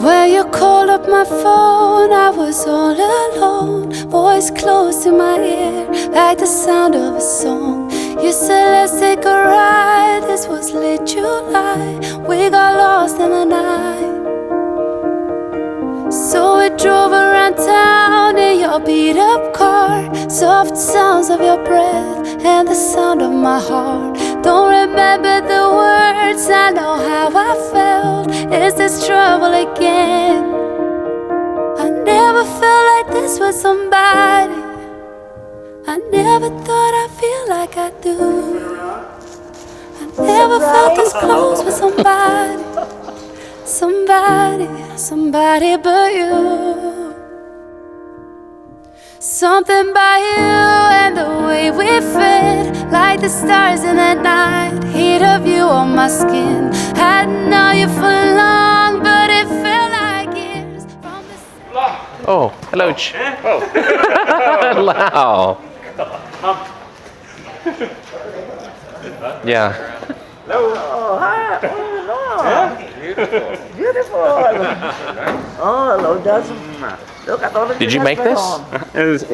When you called up my phone, I was all alone. Voice close to my ear, like the sound of a song. You said let's take a ride. This was late July. We got lost in the night. So we drove around town in your beat up car. Soft sounds of your breath and the sound of my heart. Don't remember the words, I know how I felt. Is this trouble again? I never felt like this with somebody. I never thought I'd feel like I do. I never felt this close with somebody. Somebody but you. Something about you and the way we fit, like the stars in the night. Heat of you on my skin. Hadn't known you for long, but it felt like years from the... Oh, hello. Wow. Yeah. Oh, hi. Oh, no. Beautiful. Oh, hello, Dustin. Look at all the Did you make this?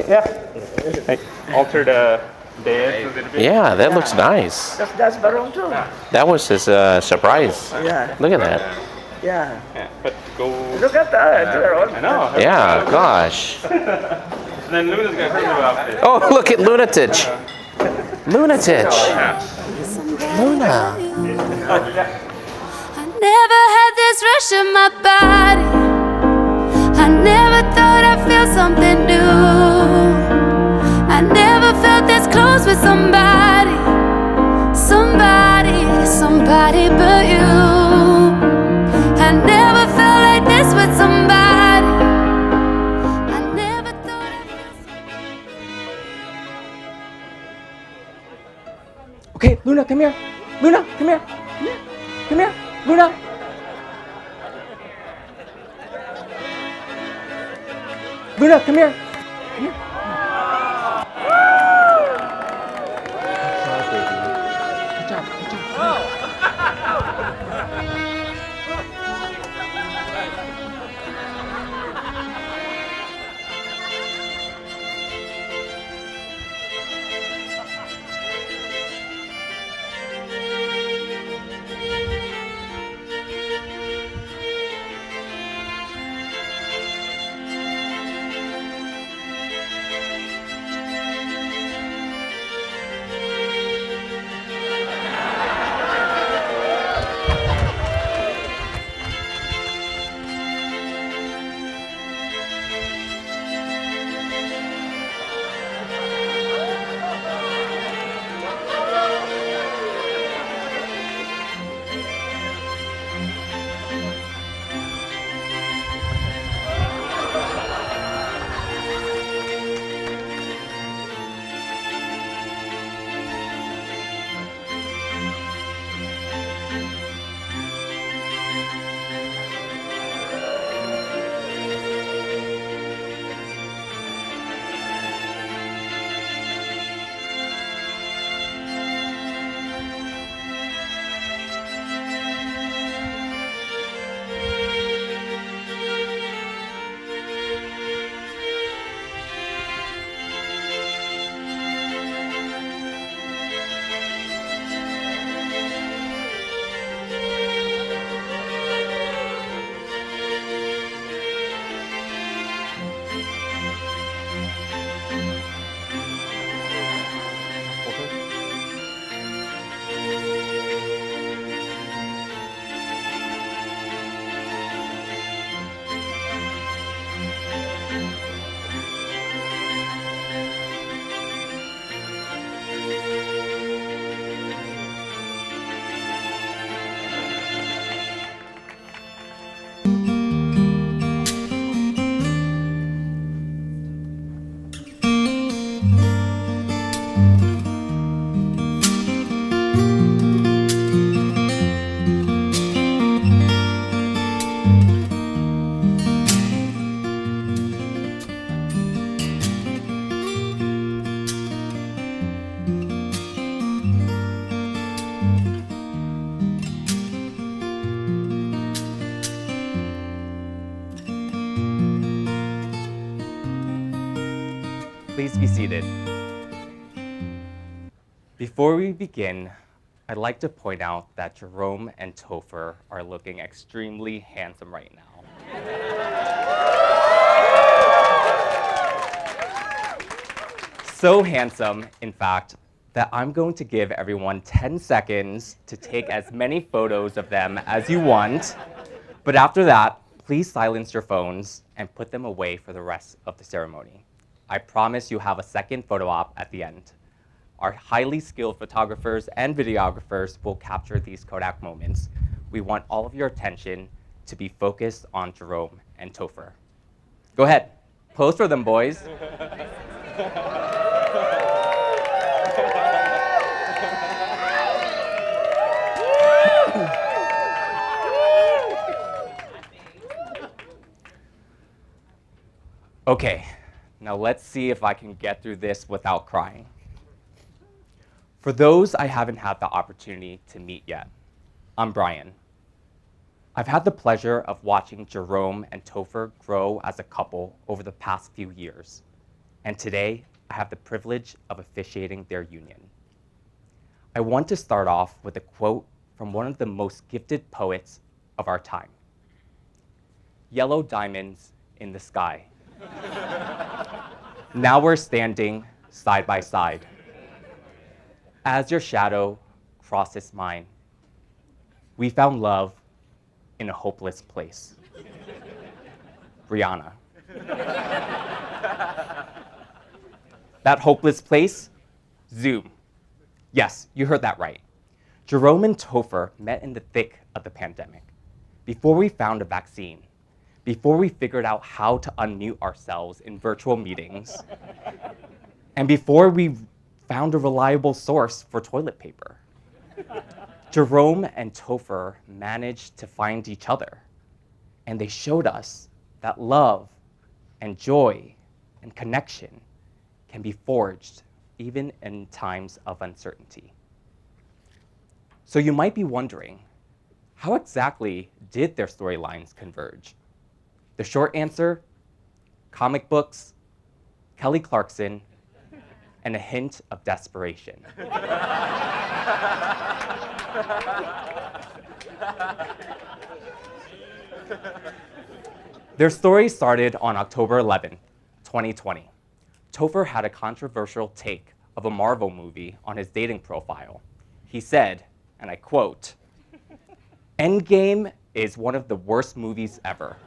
Yeah. I altered dais a little bit. Yeah, that looks nice. That's Jerome too. That was his surprise. Yeah. Look at that. Yeah. Yeah, but go. Look at that, Jerome. I know. Yeah, gosh. And then Luna's gonna hurt me about it. Oh, look at Lunatich. Lunatich. Luna. I never had this rush in my body. I never thought I'd feel something new. I never felt this close with somebody. Somebody but you. I never felt like this with somebody. I never thought I'd feel something. Okay, Luna, come here. Luna, come here. Come here, Luna. Luna, come here. Come here. Good job, good job. Please be seated. Before we begin, I'd like to point out that Jerome and Tofer are looking extremely handsome right now. So handsome, in fact, that I'm going to give everyone 10 seconds to take as many photos of them as you want. But after that, please silence your phones and put them away for the rest of the ceremony. I promise you have a second photo op at the end. Our highly skilled photographers and videographers will capture these Kodak moments. We want all of your attention to be focused on Jerome and Tofer. Go ahead, pose for them, boys. Okay, now let's see if I can get through this without crying. For those I haven't had the opportunity to meet yet, I'm Brian. I've had the pleasure of watching Jerome and Tofer grow as a couple over the past few years, and today I have the privilege of officiating their union. I want to start off with a quote from one of the most gifted poets of our time. Yellow diamonds in the sky. Now we're standing side by side. As your shadow crosses mine, we found love in a hopeless place. Brianna. That hopeless place? Zoom. Yes, you heard that right. Jerome and Tofer met in the thick of the pandemic. Before we found a vaccine, before we figured out how to unmute ourselves in virtual meetings, and before we found a reliable source for toilet paper. Jerome and Tofer managed to find each other, and they showed us that love and joy and connection can be forged even in times of uncertainty. So you might be wondering, how exactly did their storylines converge? The short answer, comic books, Kelly Clarkson, and a hint of desperation. Their story started on October 11, 2020. Tofer had a controversial take of a Marvel movie on his dating profile. He said, and I quote, "Endgame is one of the worst movies ever.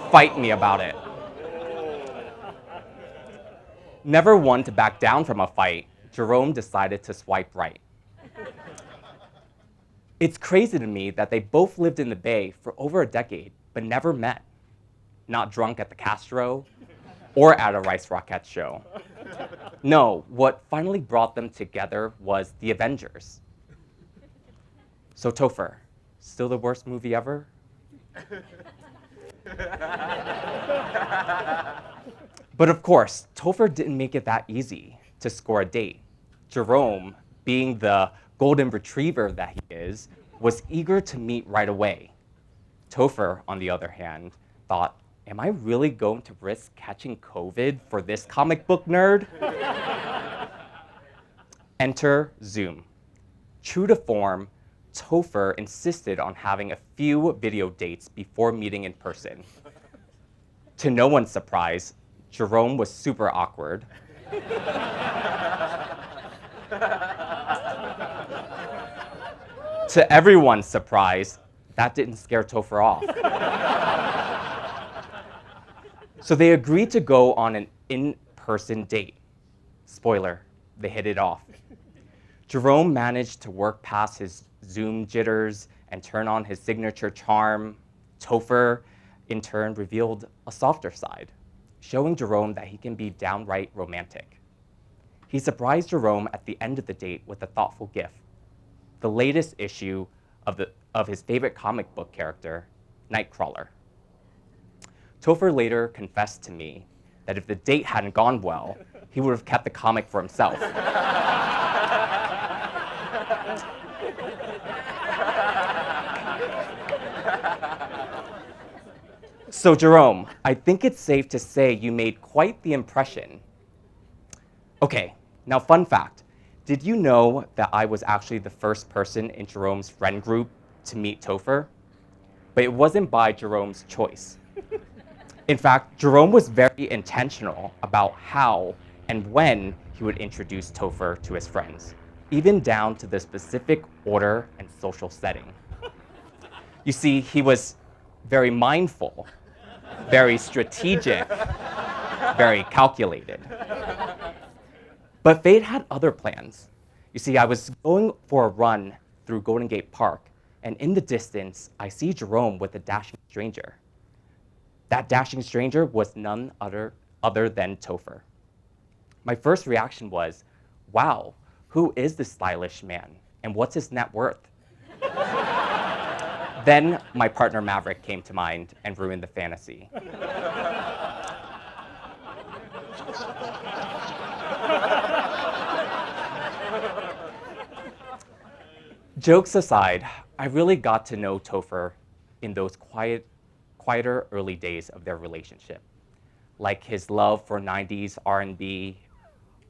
Fight me about it." Never one to back down from a fight, Jerome decided to swipe right. It's crazy to me that they both lived in the Bay for over a decade, but never met. Not drunk at the Castro or at a Rice Rockettes show. No, what finally brought them together was The Avengers. So Tofer, still the worst movie ever? But of course, Tofer didn't make it that easy to score a date. Jerome, being the golden retriever that he is, was eager to meet right away. Tofer, on the other hand, thought, am I really going to risk catching COVID for this comic book nerd? Enter Zoom. True to form, Tofer insisted on having a few video dates before meeting in person. To no one's surprise, Jerome was super awkward. To everyone's surprise, that didn't scare Tofer off. So they agreed to go on an in-person date. Spoiler, they hit it off. Jerome managed to work past his Zoom jitters and turn on his signature charm. Tofer, in turn, revealed a softer side, showing Jerome that he can be downright romantic. He surprised Jerome at the end of the date with a thoughtful gift, the latest issue of his favorite comic book character, Nightcrawler. Tofer later confessed to me that if the date hadn't gone well, he would have kept the comic for himself. So Jerome, I think it's safe to say you made quite the impression Okay, now fun fact. Did you know that I was actually the first person in Jerome's friend group to meet Tofer? But it wasn't by Jerome's choice. In fact, Jerome was very intentional about how and when he would introduce Tofer to his friends, even down to the specific order and social setting. You see, he was very mindful, very strategic, very calculated. But fate had other plans. You see, I was going for a run through Golden Gate Park, and in the distance, I see Jerome with a dashing stranger. That dashing stranger was none other than Tofer. My first reaction was, wow, who is this stylish man, and what's his net worth? Then my partner Maverick came to mind and ruined the fantasy. Jokes aside, I really got to know Tofer in those quieter early days of their relationship, like his love for 90s R&B,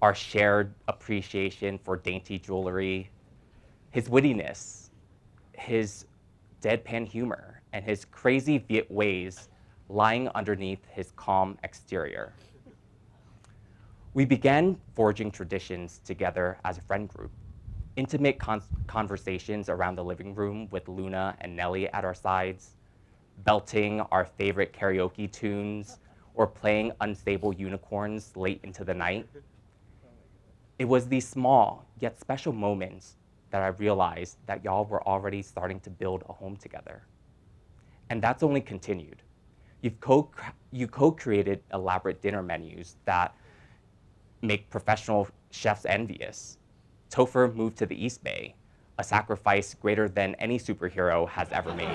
our shared appreciation for dainty jewelry, his wittiness, his deadpan humor, and his crazy Viet ways lying underneath his calm exterior. We began forging traditions together as a friend group. Intimate conversations around the living room with Luna and Nellie at our sides, belting our favorite karaoke tunes, or playing Unstable Unicorns late into the night. It was these small yet special moments that I realized that y'all were already starting to build a home together. And that's only continued. You co-created elaborate dinner menus that make professional chefs envious. Tofer moved to the East Bay, a sacrifice greater than any superhero has ever made.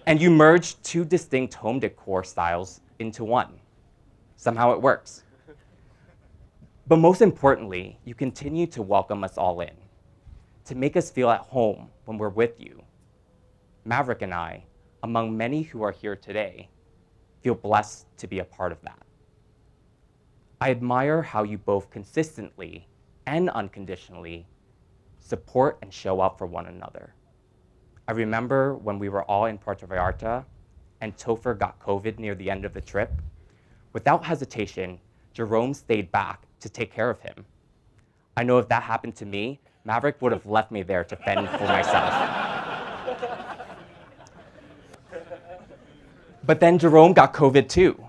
And you merged two distinct home decor styles into one. Somehow it works. But most importantly, you continue to welcome us all in, to make us feel at home when we're with you. Maverick and I, among many who are here today, feel blessed to be a part of that. I admire how you both consistently and unconditionally support and show up for one another. I remember when we were all in Puerto Vallarta and Tofer got COVID near the end of the trip. Without hesitation, Jerome stayed back to take care of him. I know if that happened to me, Maverick would have left me there to fend for myself. But then Jerome got COVID too.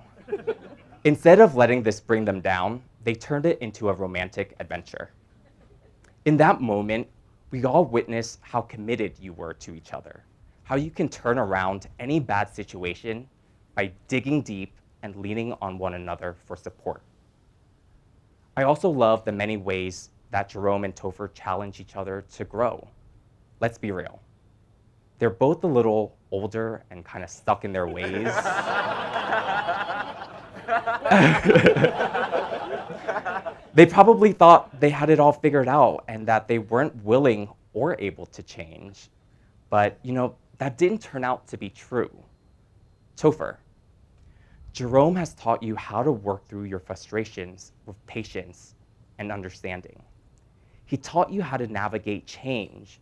Instead of letting this bring them down, they turned it into a romantic adventure. In that moment, we all witnessed how committed you were to each other, how you can turn around any bad situation by digging deep and leaning on one another for support. I also love the many ways that Jerome and Tofer challenge each other to grow. Let's be real. They're both a little older and kind of stuck in their ways. They probably thought they had it all figured out and that they weren't willing or able to change. But, that didn't turn out to be true. Tofer, Jerome has taught you how to work through your frustrations with patience and understanding. He taught you how to navigate change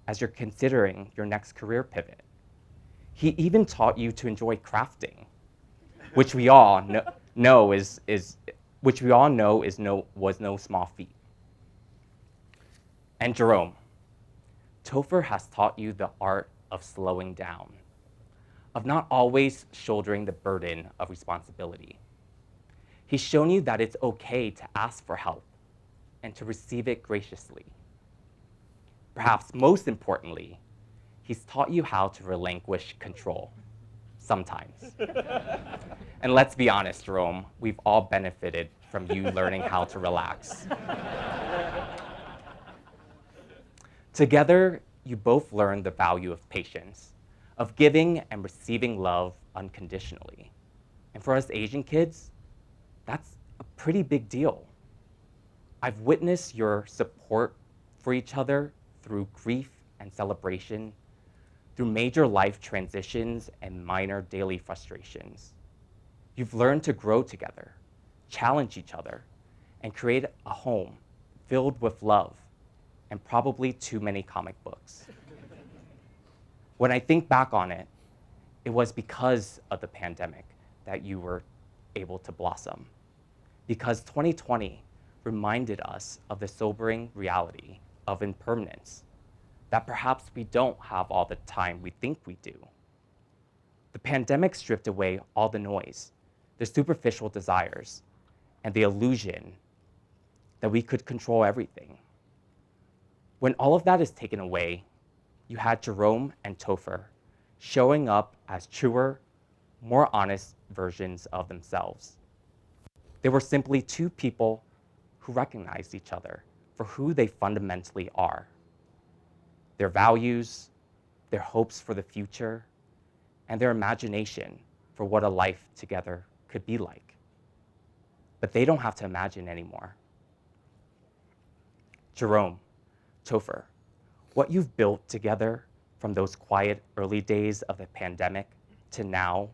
as you're considering your next career pivot. He even taught you to enjoy crafting, which we all know was no small feat. And Jerome, Tofer has taught you the art of slowing down, of not always shouldering the burden of responsibility. He's shown you that it's okay to ask for help and to receive it graciously. Perhaps most importantly, he's taught you how to relinquish control, sometimes. And let's be honest, Jerome, we've all benefited from you learning how to relax. Together, you both learned the value of patience, of giving and receiving love unconditionally. And for us Asian kids, that's a pretty big deal. I've witnessed your support for each other through grief and celebration, through major life transitions and minor daily frustrations. You've learned to grow together, challenge each other, and create a home filled with love and probably too many comic books. When I think back on it, it was because of the pandemic that you were able to blossom. Because 2020 reminded us of the sobering reality of impermanence, that perhaps we don't have all the time we think we do. The pandemic stripped away all the noise, the superficial desires, and the illusion that we could control everything. When all of that is taken away, you had Jerome and Tofer showing up as truer, more honest versions of themselves. They were simply two people who recognized each other for who they fundamentally are. Their values, their hopes for the future, and their imagination for what a life together could be like. But they don't have to imagine anymore. Jerome, Tofer, what you've built together from those quiet early days of the pandemic to now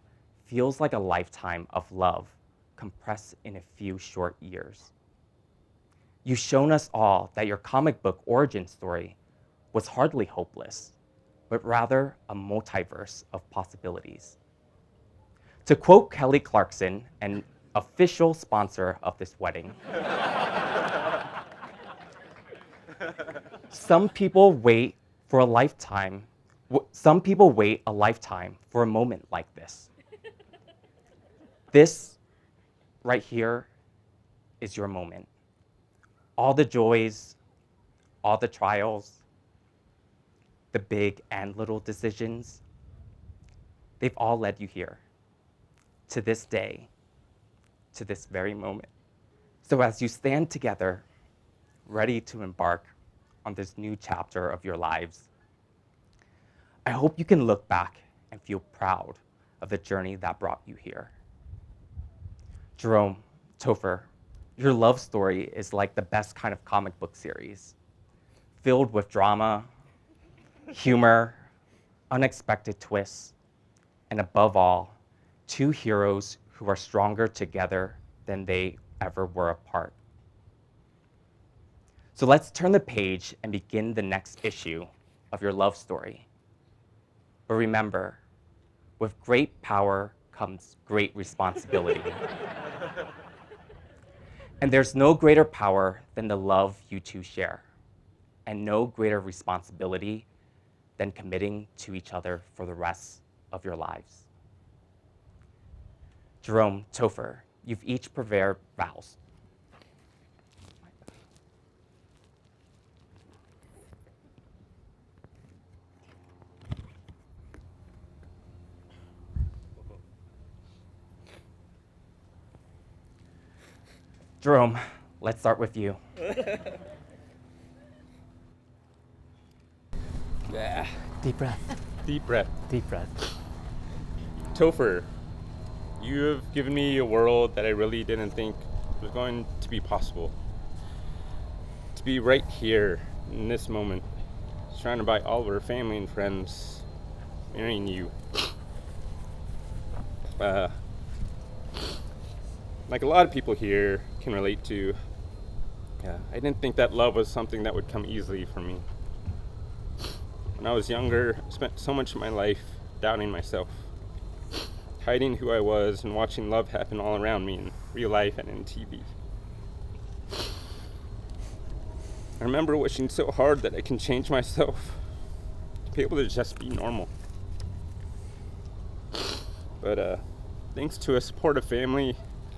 feels like a lifetime of love compressed in a few short years. You've shown us all that your comic book origin story was hardly hopeless, but rather a multiverse of possibilities. To quote Kelly Clarkson, an official sponsor of this wedding, some people wait a lifetime for a moment like this. This right here is your moment. All the joys, all the trials, the big and little decisions, they've all led you here, to this day, to this very moment. So as you stand together, ready to embark on this new chapter of your lives, I hope you can look back and feel proud of the journey that brought you here. Jerome, Tofer, your love story is like the best kind of comic book series, filled with drama, humor, unexpected twists, and above all, two heroes who are stronger together than they ever were apart. So let's turn the page and begin the next issue of your love story. But remember, with great power comes great responsibility. And there's no greater power than the love you two share, and no greater responsibility than committing to each other for the rest of your lives. Jerome, Tofer, you've each prepared vows. Jerome, let's start with you. Yeah. Deep breath. Deep breath. Deep breath. Tofer, you have given me a world that I really didn't think was going to be possible. To be right here in this moment, surrounded by all of our family and friends, marrying you. Like a lot of people here can relate to, I didn't think that love was something that would come easily for me. When I was younger, I spent so much of my life doubting myself, hiding who I was and watching love happen all around me in real life and in TV. I remember wishing so hard that I can change myself to be able to just be normal. But thanks to a supportive family,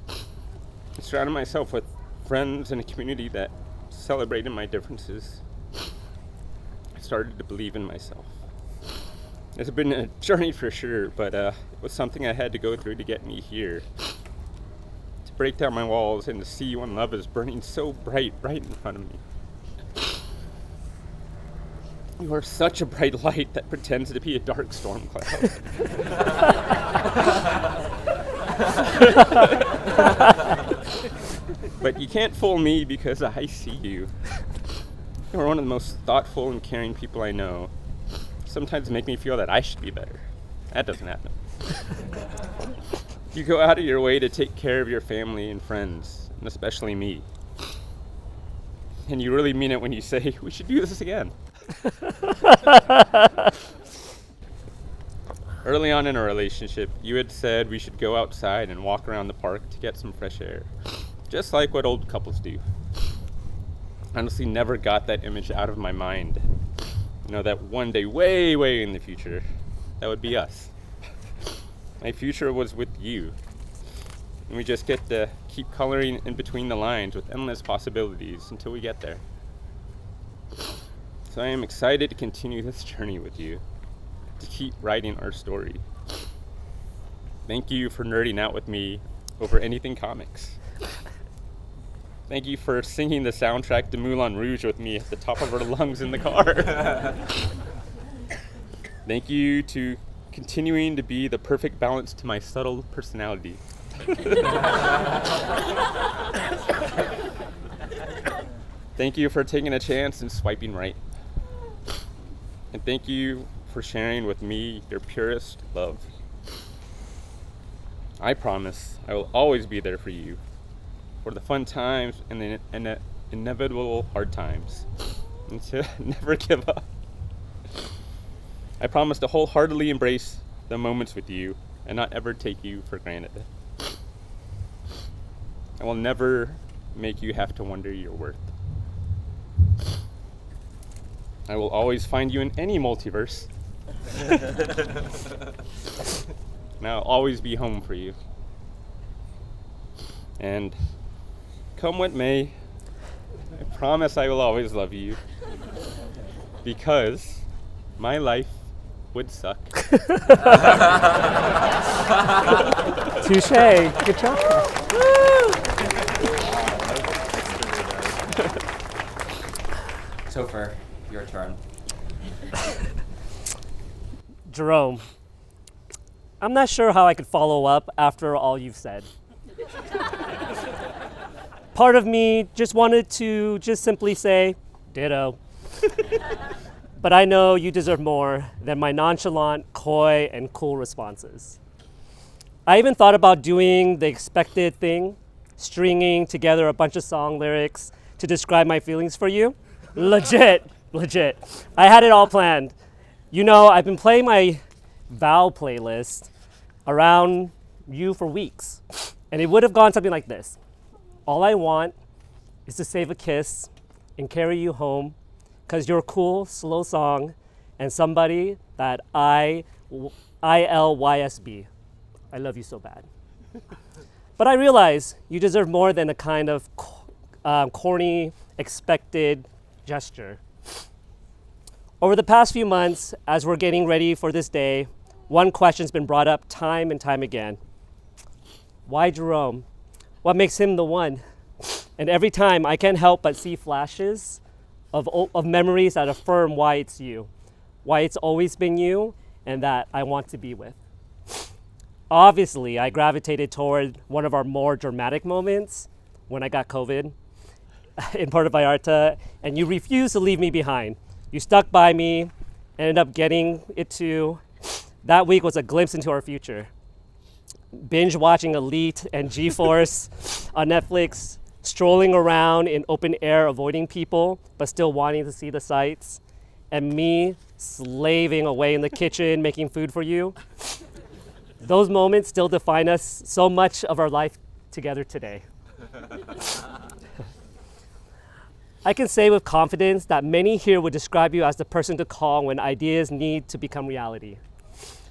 I surrounded myself with friends and a community that celebrated my differences. I started to believe in myself. It's been a journey for sure, but it was something I had to go through to get me here. To break down my walls and to see when love is burning so bright right in front of me. You are such a bright light that pretends to be a dark storm cloud. But you can't fool me because I see you. You're one of the most thoughtful and caring people I know. Sometimes make me feel that I should be better. That doesn't happen. You go out of your way to take care of your family and friends, and especially me. And you really mean it when you say, we should do this again. Early on in our relationship, you had said we should go outside and walk around the park to get some fresh air, just like what old couples do. I honestly never got that image out of my mind. You know, that one day, way, way in the future, that would be us. My future was with you. And we just get to keep coloring in between the lines with endless possibilities until we get there. So I am excited to continue this journey with you, to keep writing our story. Thank you for nerding out with me over anything comics. Thank you for singing the soundtrack to Moulin Rouge with me at the top of our lungs in the car. Thank you to continuing to be the perfect balance to my subtle personality. Thank you for taking a chance and swiping right. And thank you for sharing with me your purest love. I promise I will always be there for you, for the fun times and the inevitable hard times, and to never give up. I promise to wholeheartedly embrace the moments with you and not ever take you for granted. I will never make you have to wonder your worth. I will always find you in any multiverse. And I'll always be home for you. And come what may, I promise I will always love you. Because my life would suck. Touche. Good job. Tofer, your turn. Jerome, I'm not sure how I could follow up after all you've said. Part of me just wanted to just simply say, ditto. But I know you deserve more than my nonchalant, coy, and cool responses. I even thought about doing the expected thing, stringing together a bunch of song lyrics to describe my feelings for you. Legit. I had it all planned. You know, I've been playing my vow playlist around you for weeks, and it would have gone something like this. All I want is to save a kiss and carry you home, because you're a cool, slow song and somebody that ILYSB. I love you so bad. But I realize you deserve more than a kind of corny, expected gesture. Over the past few months, as we're getting ready for this day, one question's been brought up time and time again. Why Jerome? What makes him the one? And every time I can't help but see flashes of memories that affirm why it's you, why it's always been you, and that I want to be with. Obviously, I gravitated toward one of our more dramatic moments when I got COVID in Puerto Vallarta, and you refused to leave me behind. You stuck by me, ended up getting it too. That week was a glimpse into our future. Binge watching Elite and G-Force on Netflix, strolling around in open air, avoiding people, but still wanting to see the sights, and me slaving away in the kitchen, making food for you. Those moments still define us so much of our life together today. I can say with confidence that many here would describe you as the person to call when ideas need to become reality.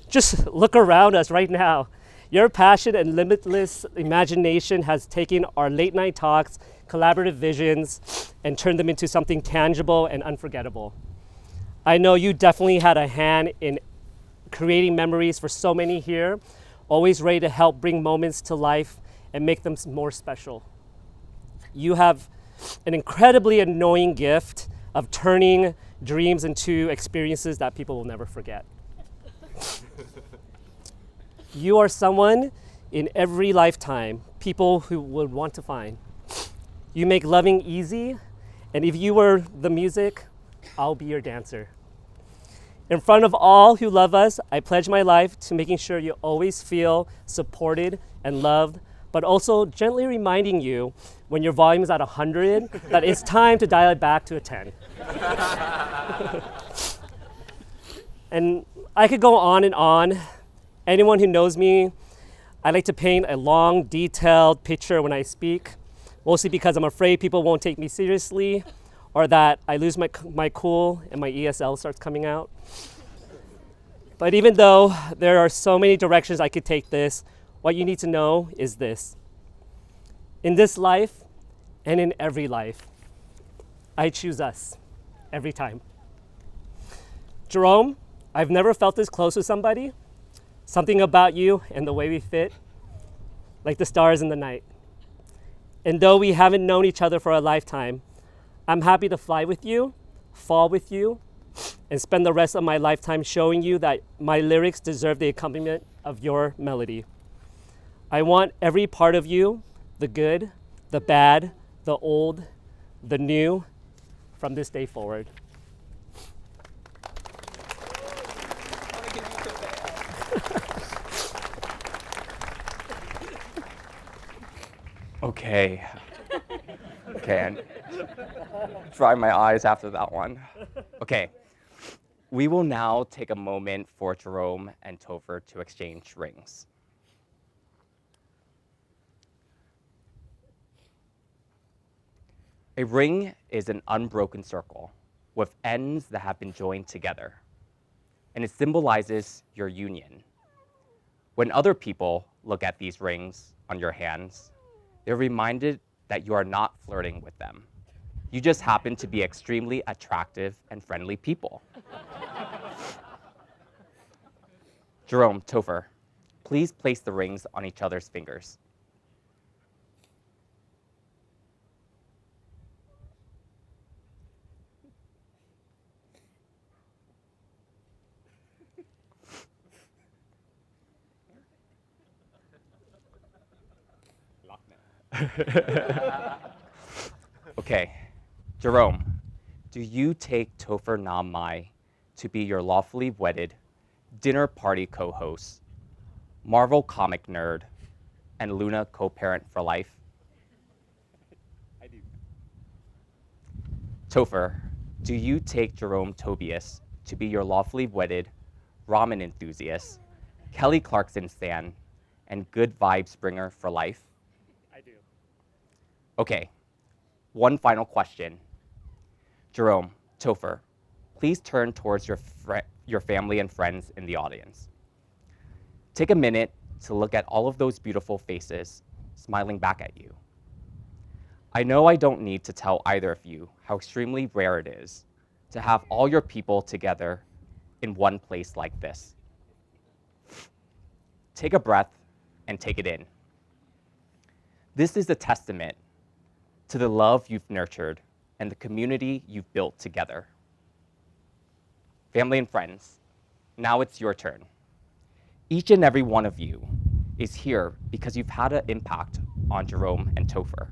Just look around us right now. Your passion and limitless imagination has taken our late night talks, collaborative visions, and turned them into something tangible and unforgettable. I know you definitely had a hand in creating memories for so many here, always ready to help bring moments to life and make them more special. You have an incredibly annoying gift of turning dreams into experiences that people will never forget. You are someone in every lifetime people who would want to find. You make loving easy, and if you were the music, I'll be your dancer. In front of all who love us, I pledge my life to making sure you always feel supported and loved, but also gently reminding you when your volume is at 100 that it's time to dial it back to a 10. And I could go on and on. Anyone who knows me, I like to paint a long, detailed picture when I speak, mostly because I'm afraid people won't take me seriously or that I lose my cool and my ESL starts coming out. But even though there are so many directions I could take this, what you need to know is this. In this life and in every life, I choose us every time. Jerome, I've never felt this close to somebody. Something about you and the way we fit, like the stars in the night. And though we haven't known each other for a lifetime, I'm happy to fly with you, fall with you, and spend the rest of my lifetime showing you that my lyrics deserve the accompaniment of your melody. I want every part of you, the good, the bad, the old, the new, from this day forward. Okay, and dry my eyes after that one. Okay, we will now take a moment for Jerome and Tofer to exchange rings. A ring is an unbroken circle with ends that have been joined together, and it symbolizes your union. When other people look at these rings on your hands, they're reminded that you are not flirting with them. You just happen to be extremely attractive and friendly people. Jerome, Tofer, please place the rings on each other's fingers. Okay, Jerome, do you take Tofer Nam Mai to be your lawfully wedded, dinner party co-host, Marvel comic nerd, and Luna co-parent for life? I do. Tofer, do you take Jerome Tobias to be your lawfully wedded, ramen enthusiast, Kelly Clarkson stan, and good vibes bringer for life? I do. Okay, one final question. Jerome, Tofer, please turn towards your family and friends in the audience. Take a minute to look at all of those beautiful faces smiling back at you. I know I don't need to tell either of you how extremely rare it is to have all your people together in one place like this. Take a breath and take it in. This is a testament to the love you've nurtured and the community you've built together. Family and friends, now it's your turn. Each and every one of you is here because you've had an impact on Jerome and Tofer.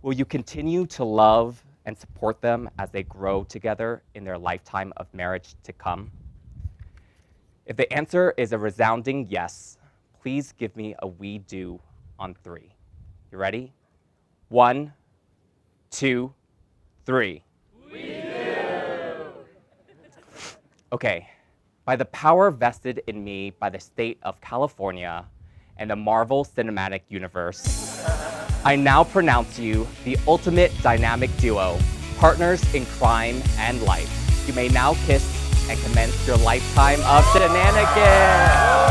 Will you continue to love and support them as they grow together in their lifetime of marriage to come? If the answer is a resounding yes, please give me a we do on 3. You ready? 1, 2, 3. We do. Okay, by the power vested in me by the state of California and the Marvel Cinematic Universe, I now pronounce you the ultimate dynamic duo, partners in crime and life. You may now kiss and commence your lifetime of shenanigans.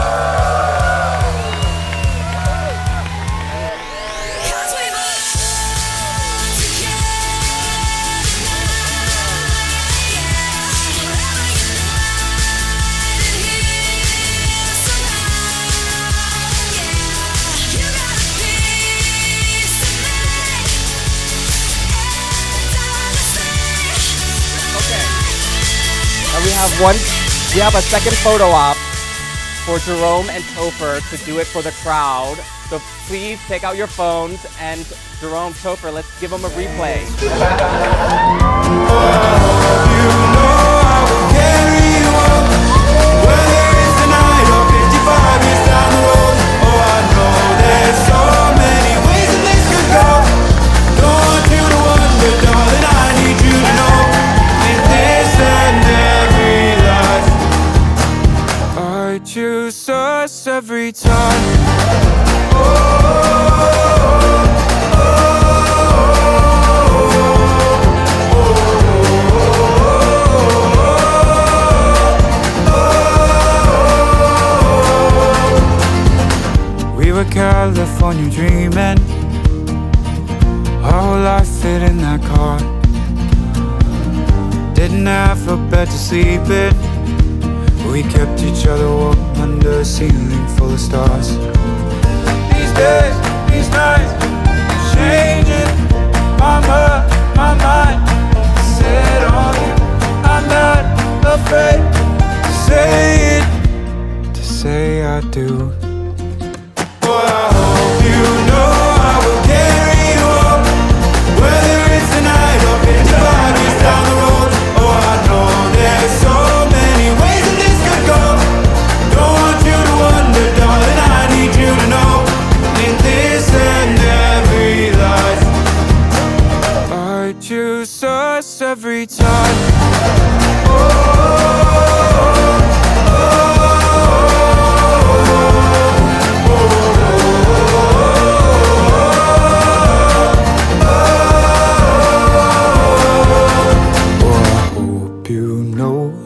We have a second photo op for Jerome and Tofer to do it for the crowd. So please take out your phones, and Jerome, Tofer, let's give them a replay. You know I will carry you on. Whether it's the night or 55 years down the road. Oh, I know. I choose us every time. We were California dreaming, our whole life fit in that car. Didn't have a bed to sleep in, we kept each other warm under a ceiling full of stars. These days, these nights, changing my mind. Set on you, I'm not afraid to say I do. Boy, I hope you know I will carry you home, whether it's tonight or 55 years down the road. Oh, I know there's so many ways that this could go. Don't want you to wonder, darling, I need you to know, in this and every life, I choose us every time.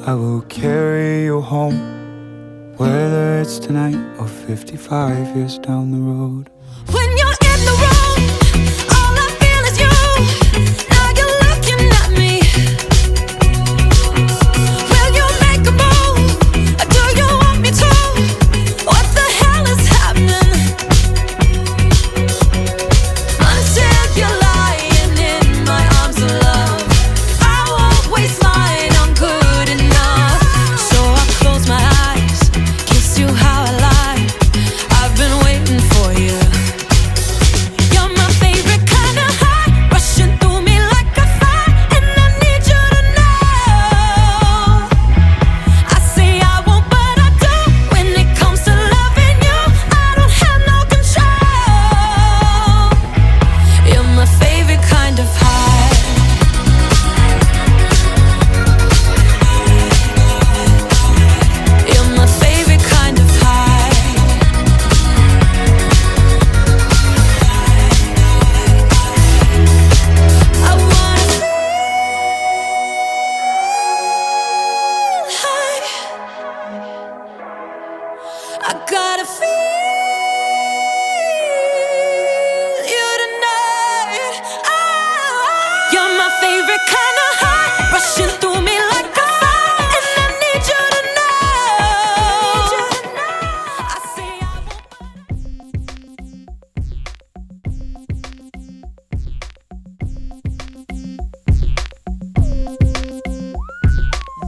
I will carry you home, whether it's tonight or 55 years down the road. When you're in the room, all I feel is you. Now you're looking at me. Will you make a move? Or do you want me to? What the hell is happening? Until you're lying in my arms of love, I won't waste mine on good enough. So I close my eyes, kiss you how I like. I've been waiting for you. You're my favorite kind of high, rushing through me like a fire, and I need you to know. I say I won't, but I do. When it comes to loving you, I don't have no control. You're my favorite kind of high. You're my favorite kind of high. I wanna feel high. I gotta feel you tonight. You're my favorite kind of high, rushing through me like a fire, and I need you to know. I say I won't.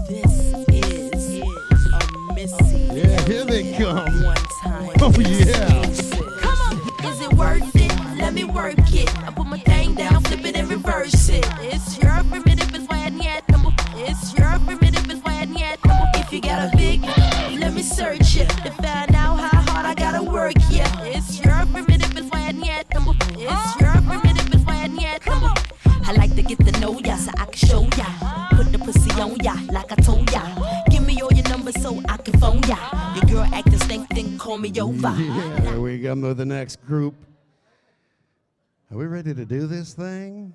This is a Missy. Yeah, here they come. One time. Oh, yeah. Come on, is it worth it? Let me work it. I put my thing down, flip it and reverse it. It's your primitive, it's why I need number. It's your primitive, it's why I need number. If you got a big, let me search it to find out how hard I gotta work. Yeah, it's your primitive, it's why I need number. It's your primitive, it's why I need number. I like to get to know ya so I can show ya. Put the pussy on ya like I told ya. Give me all your numbers so I can phone ya. Your girl acting stink, then call me over. Yeah, here we come with the next group. Are we ready to do this thing?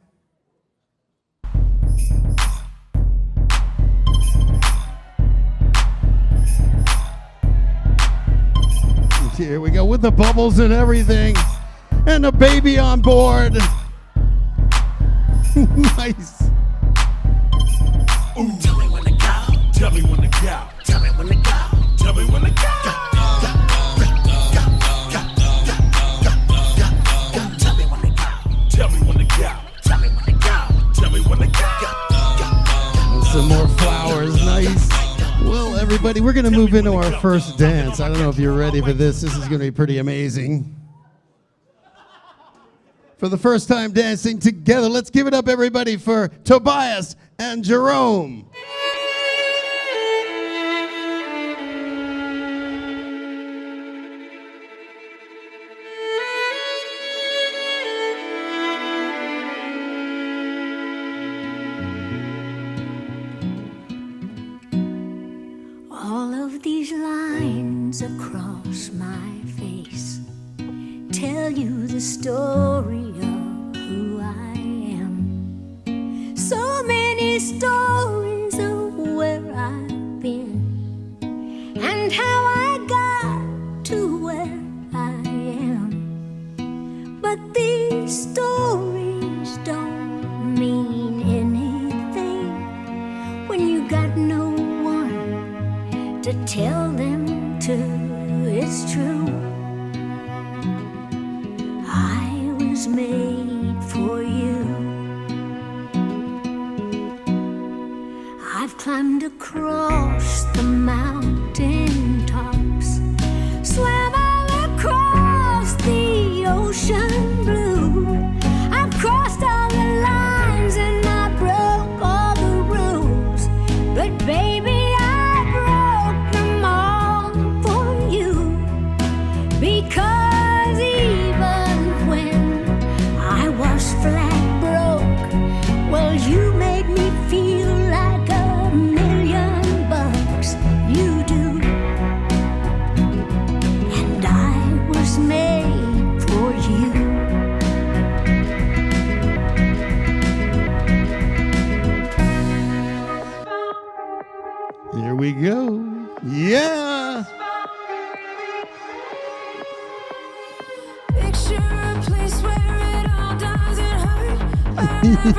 Here we go with the bubbles and everything, and the baby on board. Nice. Tell me when to go, tell me when to go, tell me when to go, tell me when to go. Tell me when to go, tell me when to go, tell me when to go, tell me when to go. And some more flowers, nice. Well, everybody, we're gonna move into our first dance. I don't know if you're ready for this. This is gonna be pretty amazing. For the first time dancing together, let's give it up, everybody, for Tobias and Jerome. All of these lines across my face tell you the story of who I am. So many stories of where I've been and how I got to where I am. But these stories don't mean anything when you got no one to tell them to. It's true, I was made for you. I've climbed across the mountain tops, swam all across the ocean blue. I've crossed all the lines and I broke all the rules, but baby, because even when I was flat broke, well, you made me feel like $1,000,000. You do. And I was made for you. Here we go. Yeah.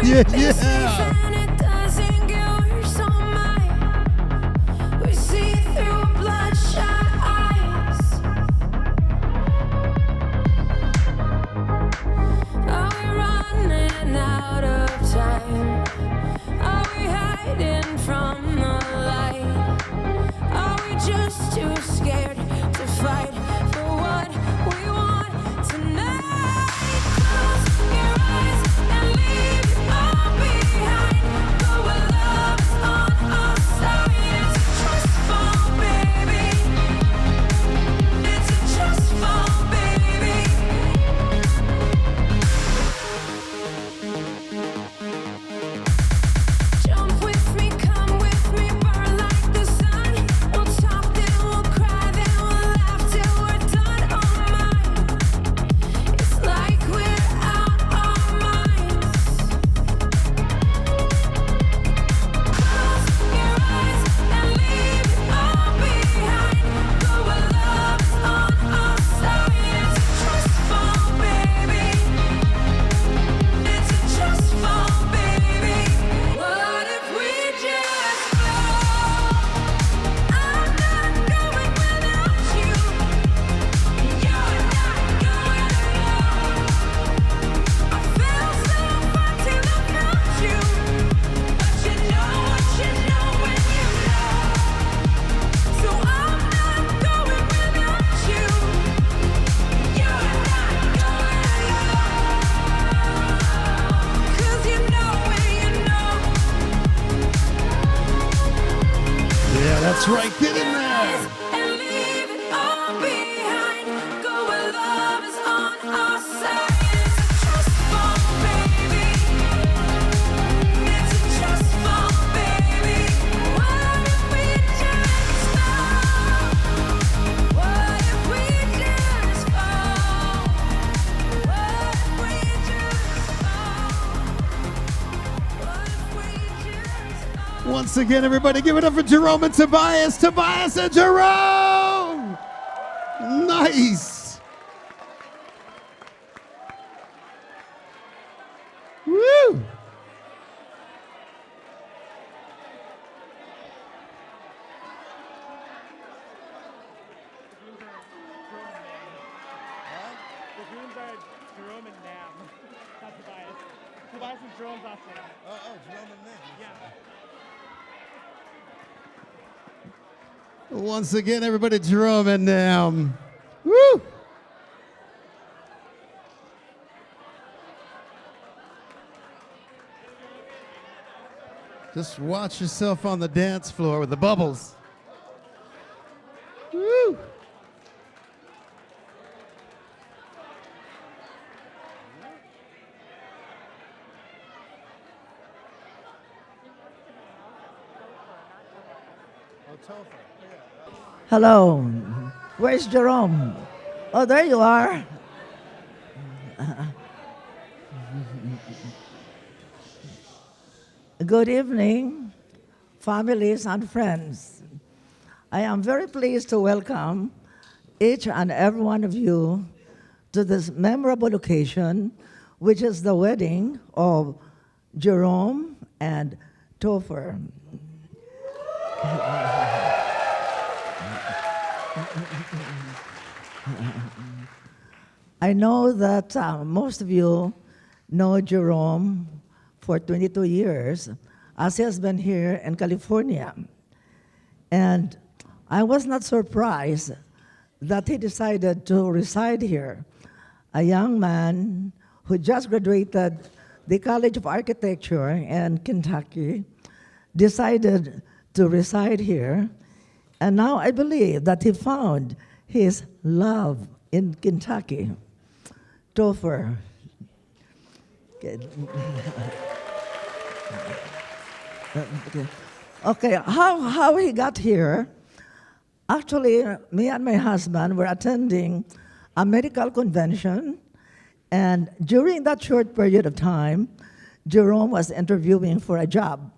Yeah, yeah. And it doesn't get worse on mine. We see through bloodshot eyes. Are we running out of time? Are we hiding from the light? Are we just too scared to fight for what we want tonight? Close your eyes and leave it all behind. Go where love's on our side. It's a trust fall, baby. It's a trust fall, baby. Jump with me, come with me, burn like the sun. We'll talk, then we'll cry, then we'll laugh till we're done. Oh my, it's like we're out our minds. Close your eyes and leave it all behind. Go where love's on our side. It's a trust fall, baby. It's a trust fall, baby. What if we just flow? I'm not going without you. You're not going alone. I feel so empty without you, but you know what you know when you know. So I'm not going without you. You're not going alone. 'Cause you know when you know. Yeah, that's right. Get in there. And leave it all behind. Go where love is on our side. It's a trust fall, baby. It's a trust fall, baby. What if we just fall? What if we just fall? What if we just fall? What if we just fall? Once again, everybody, give it up for Jerome and Tobias. Tobias and Jerome. Nice. Woo. The Goons are Jerome and Nam. Not Tobias. Tobias is Jerome's last name. Oh, Jerome and Nam. Yeah. Once again, everybody, Jerome and woo. Just watch yourself on the dance floor with the bubbles. Woo. Tofer. Yeah. Hello. Where's Jerome? Oh, there you are. Good evening, families and friends. I am very pleased to welcome each and every one of you to this memorable occasion, which is the wedding of Jerome and Tofer. I know that most of you know Jerome for 22 years, as he has been here in California. And I was not surprised that he decided to reside here. A young man who just graduated the College of Architecture in Kentucky decided to reside here. And now I believe that he found his love in Kentucky. Tofer. Okay, how he got here? Actually, me and my husband were attending a medical convention, and during that short period of time, Jerome was interviewing for a job.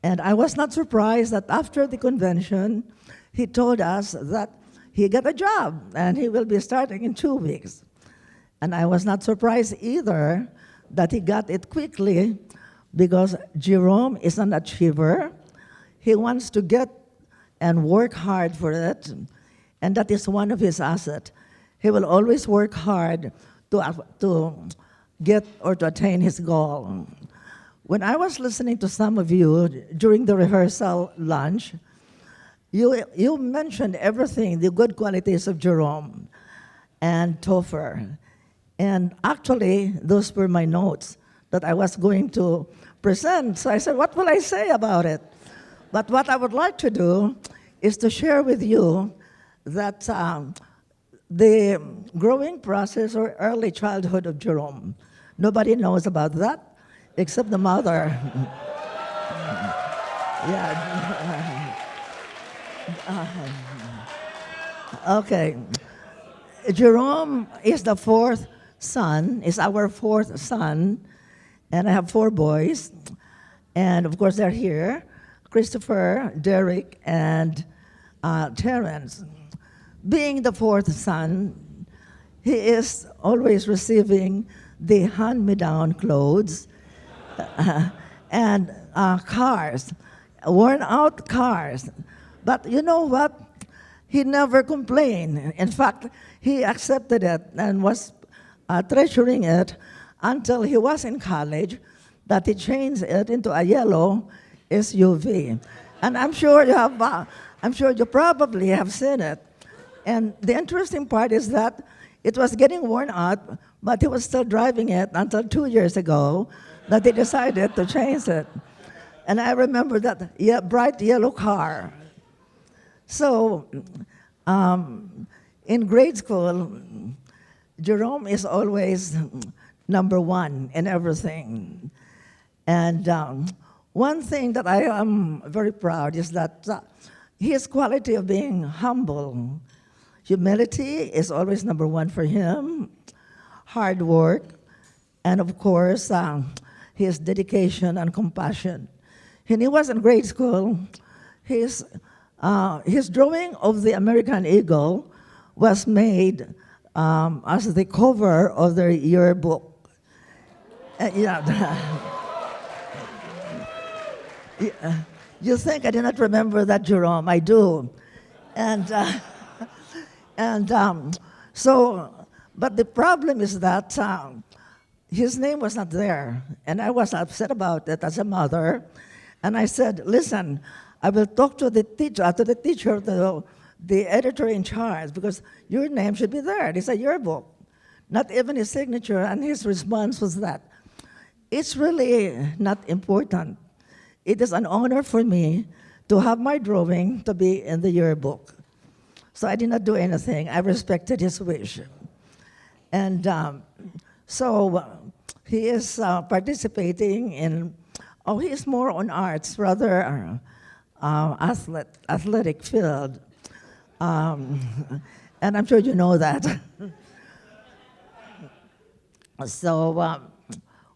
And I was not surprised that after the convention, he told us that he got a job and he will be starting in 2 weeks. And I was not surprised either that he got it quickly, because Jerome is an achiever. He wants to get and work hard for it, and that is one of his assets. He will always work hard to get or to attain his goal. When I was listening to some of you during the rehearsal lunch, you mentioned everything, the good qualities of Jerome and Tofer. And actually, those were my notes that I was going to present. So I said, what will I say about it? But what I would like to do is to share with you that the growing process or early childhood of Jerome. Nobody knows about that except the mother. Yeah. Okay. Jerome is the fourth son, is our fourth son, and I have 4 boys. And of course, they're here: Christopher, Derek, and Terrence. Being the fourth son, he is always receiving the hand-me-down clothes and cars, worn-out cars. But you know what? He never complained. In fact, he accepted it and was treasuring it until he was in college, that he changed it into a yellow SUV. And I'm sure you probably have seen it. And the interesting part is that it was getting worn out, but he was still driving it until 2 years ago that he decided to change it. And I remember that bright yellow car. So in grade school, Jerome is always number 1 in everything. And one thing that I am very proud is that his quality of being humble. Humility is always number 1 for him. Hard work, and of course, his dedication and compassion. When he was in grade school, his drawing of the American eagle was made as the cover of their yearbook. You think I did not remember that, Jerome? I do. But the problem is that his name was not there, and I was upset about it as a mother. And I said, listen, I will talk to the teacher, the editor in charge, because your name should be there. It's a yearbook, not even his signature. And his response was that, it's really not important. It is an honor for me to have my drawing to be in the yearbook. So I did not do anything. I respected his wish. And so he is participating in, he is more on arts, rather athletic field. Um, and I'm sure you know that. So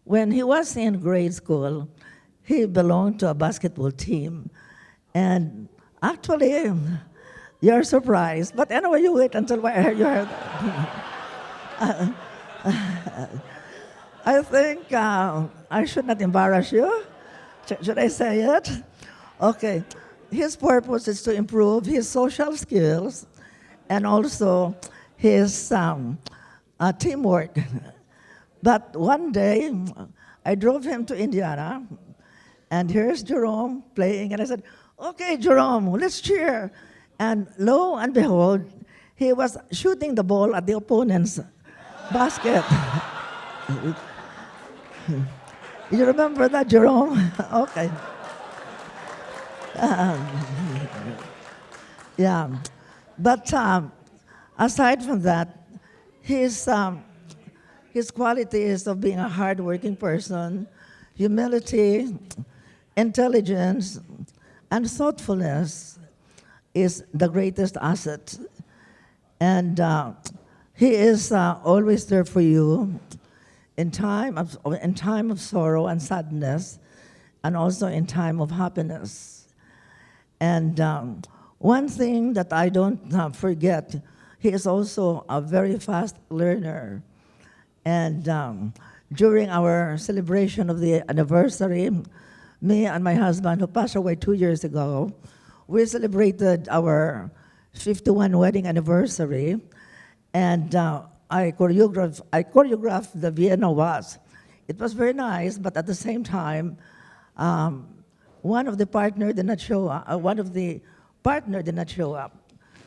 when he was in grade school, he belonged to a basketball team. And actually, you're surprised. But anyway, you wait until you heard that. I think I should not embarrass you. Should I say it? Okay. His purpose is to improve his social skills and also his teamwork. But one day, I drove him to Indiana, and here's Jerome playing, and I said, okay, Jerome, let's cheer. And lo and behold, he was shooting the ball at the opponent's basket. You remember that, Jerome? Okay. Yeah. But aside from that, his qualities of being a hardworking person, humility, intelligence, and thoughtfulness is the greatest asset. And he is always there for you in time of sorrow and sadness, and also in time of happiness. And one thing that I don't forget, he is also a very fast learner. And during our celebration of the anniversary, me and my husband, who passed away 2 years ago, we celebrated our 51 wedding anniversary, and I choreographed the Vienna Waltz. It was very nice, but at the same time, one of the partner did not show up.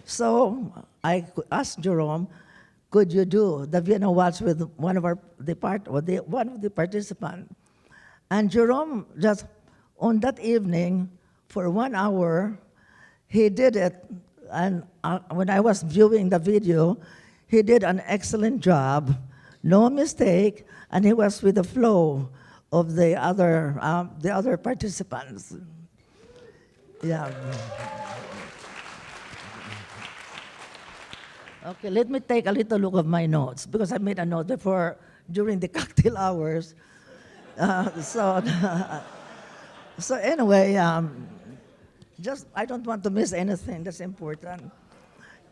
So I asked Jerome, could you do the Vienna Waltz with one of the participants? And Jerome, just on that evening, for 1 hour, he did it. And when I was viewing the video, he did an excellent job, no mistake, and he was with the flow of the other participants. Yeah. Okay, let me take a little look of my notes, because I made a note before during the cocktail hours. So anyway, I don't want to miss anything that's important.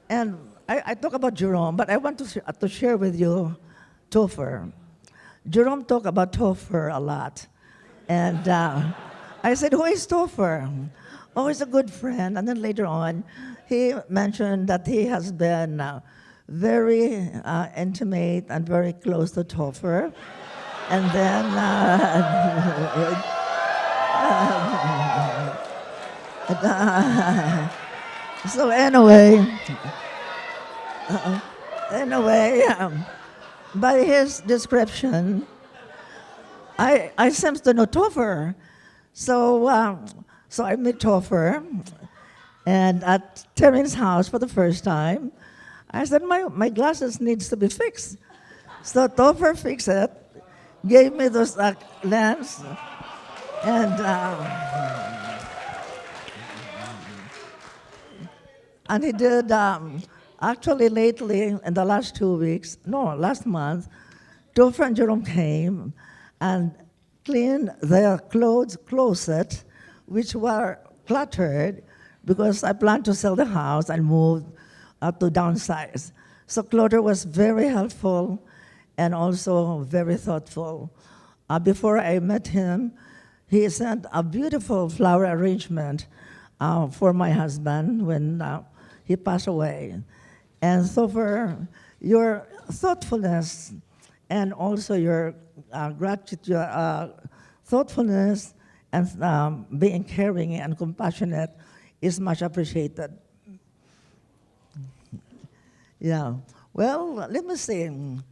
And I talk about Jerome, but I want to share with you Tofer. Jerome talked about Tofer a lot. And I said, who is Tofer? Oh, he's a good friend. And then later on, he mentioned that he has been very intimate and very close to Tofer. And then, so anyway, by his description, I seems to know Tofer. So I met Tofer, and at Terry's house for the first time, I said, my glasses needs to be fixed. So Tofer fixed it, gave me those lens, and he did, actually lately, in the last last month, Tofer and Jerome came and cleaned their closet, which were cluttered, because I planned to sell the house and move to downsize. So Clotter was very helpful and also very thoughtful. Before I met him, he sent a beautiful flower arrangement for my husband when he passed away. And so for your thoughtfulness and also your gratitude, thoughtfulness and being caring and compassionate is much appreciated. Yeah. Well, let me see. And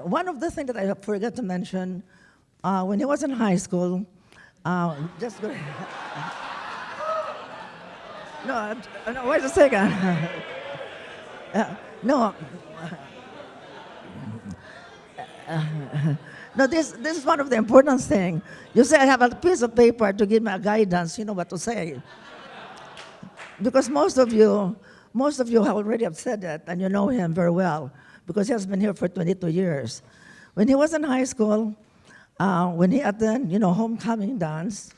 one of the things that I forgot to mention, when he was in high school, just go. No, wait a second. No. No, this is one of the important things. You say I have a piece of paper to give me a guidance, you know what to say. because most of you already have said it, and you know him very well, because he has been here for 22 years. When he was in high school, when he attended, homecoming dance,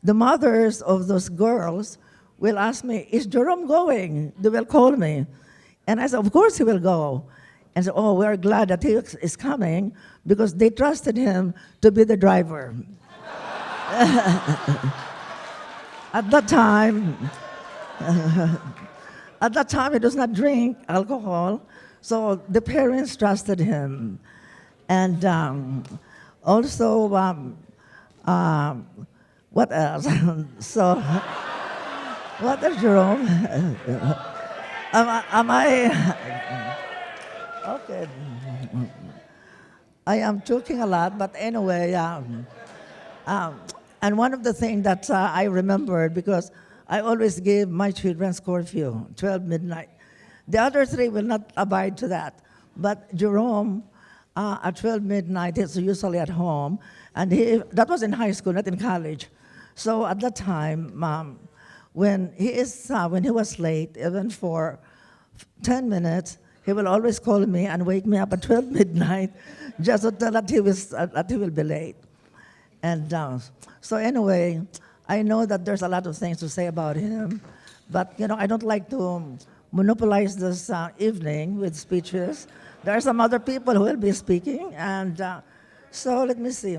the mothers of those girls will ask me, "Is Jerome going?" They will call me. And I said, "Of course he will go." And so, "Oh, we're glad that he is coming," because they trusted him to be the driver. At that time, he does not drink alcohol, so the parents trusted him. And also, what else? So, what else, Jerome? am I? Okay. I am joking a lot, but anyway, and one of the things that I remembered, because I always give my children's curfew, 12 midnight. The other three will not abide to that. But Jerome, at 12 midnight, he's usually at home. And that was in high school, not in college. So at that time, when he was late, even for 10 minutes, he will always call me and wake me up at 12 midnight just to tell that he will be late. And so anyway, I know that there's a lot of things to say about him, but I don't like to monopolize this evening with speeches. There are some other people who will be speaking, and so let me see.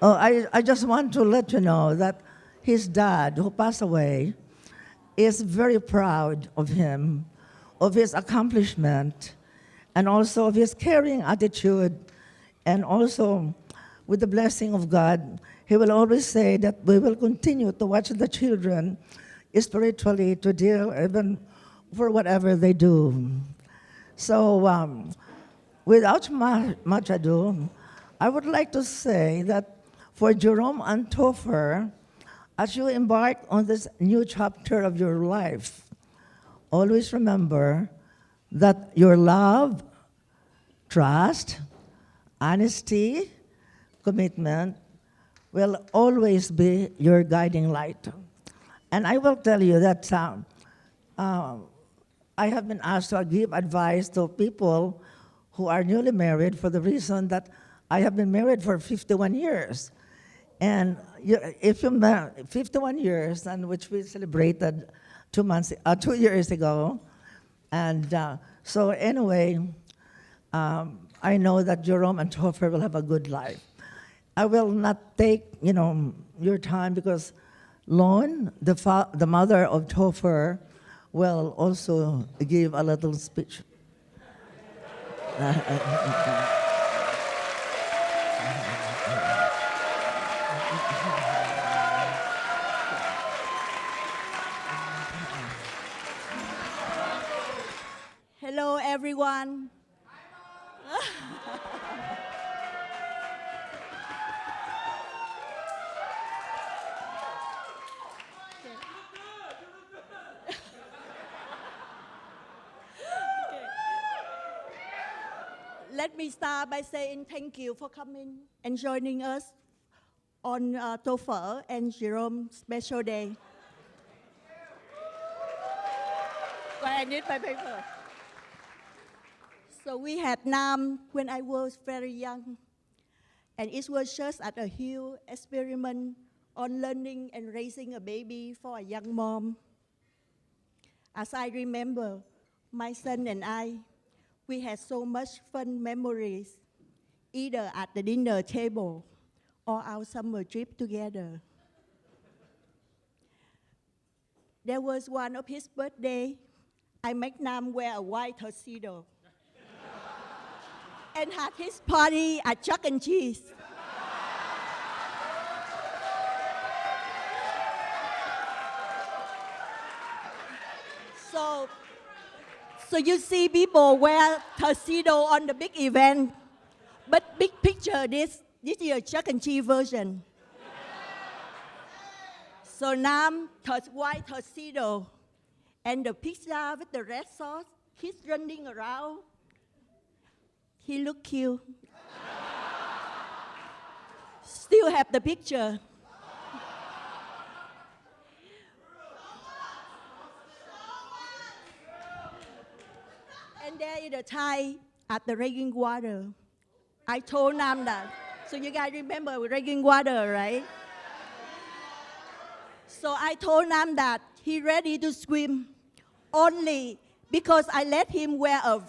I just want to let you know that his dad, who passed away, is very proud of him, of his accomplishment, and also of his caring attitude, and also with the blessing of God, he will always say that we will continue to watch the children spiritually, to deal even for whatever they do. So without much ado, I would like to say that for Jerome and Tofer, as you embark on this new chapter of your life, always remember that your love, trust, honesty, commitment will always be your guiding light. And I will tell you that I have been asked to give advice to people who are newly married for the reason that I have been married for 51 years. And if you're married 51 years, and which we celebrated 2 years ago, and so anyway, I know that Jerome and Tofer will have a good life. I will not take your time, because Lon, the mother of Tofer, will also give a little speech. Hello, everyone. Let me start by saying thank you for coming and joining us on Tofer and Jerome's special day. But I need my paper. So we had Nam when I was very young, and it was just at a huge experiment on learning and raising a baby for a young mom. As I remember, my son and I, we had so much fun memories, either at the dinner table or our summer trip together. There was one of his birthday, I made Nam wear a white tuxedo and had his party at Chuck and Cheese. So you see people wear tuxedo on the big event, but big picture, this is a Chuck and Cheese version. So Nam white tuxedo and the pizza with the red sauce, he's running around. He look cute. Still have the picture. One day in a Thai at the drinking water, I told Nam that. So you guys remember drinking water, right? So I told Nam that he ready to swim only because I let him wear a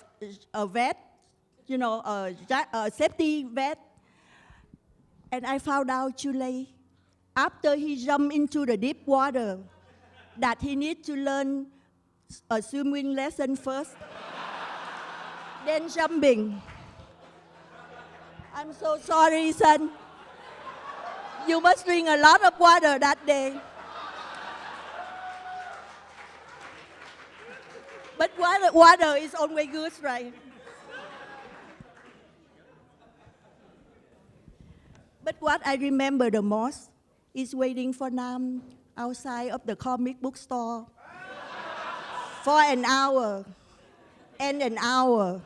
vest, a safety vest. And I found out too late, after he jumped into the deep water, that he need to learn a swimming lesson first, then jumping. I'm so sorry, son. You must drink a lot of water that day. But water is always good, right? But what I remember the most is waiting for Nam outside of the comic book store for an hour and an hour.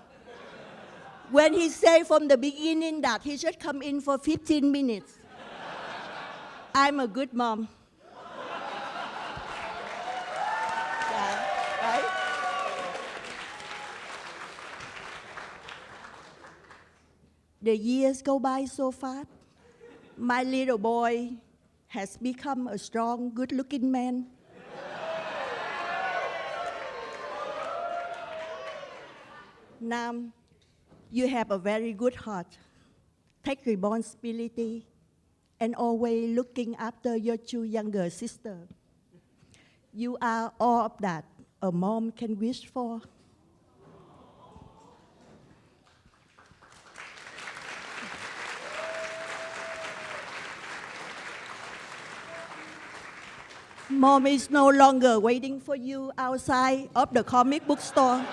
When he said from the beginning that he should come in for 15 minutes. I'm a good mom. Yeah, right? The years go by so fast. My little boy has become a strong, good-looking man. Nam, you have a very good heart. Take responsibility and always looking after your two younger sisters. You are all of that a mom can wish for. Mom is no longer waiting for you outside of the comic book store.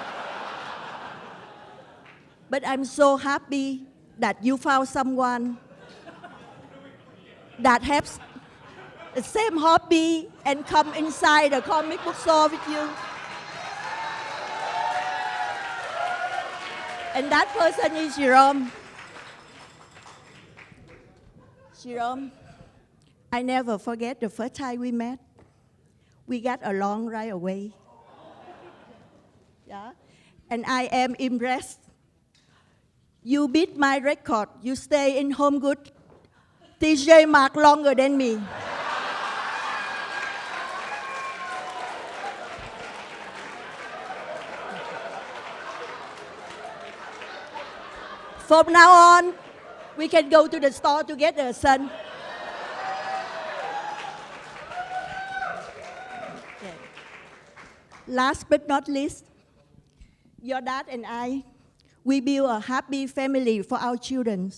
But I'm so happy that you found someone that has the same hobby and come inside the comic book store with you. And that person is Jerome. Jerome, I never forget the first time we met. We got along right away. Yeah? And I am impressed. You beat my record. You stay in Home Good TJ Maxx longer than me. From now on, we can go to the store together, son. Okay. Last but not least, your dad and I, we build a happy family for our children.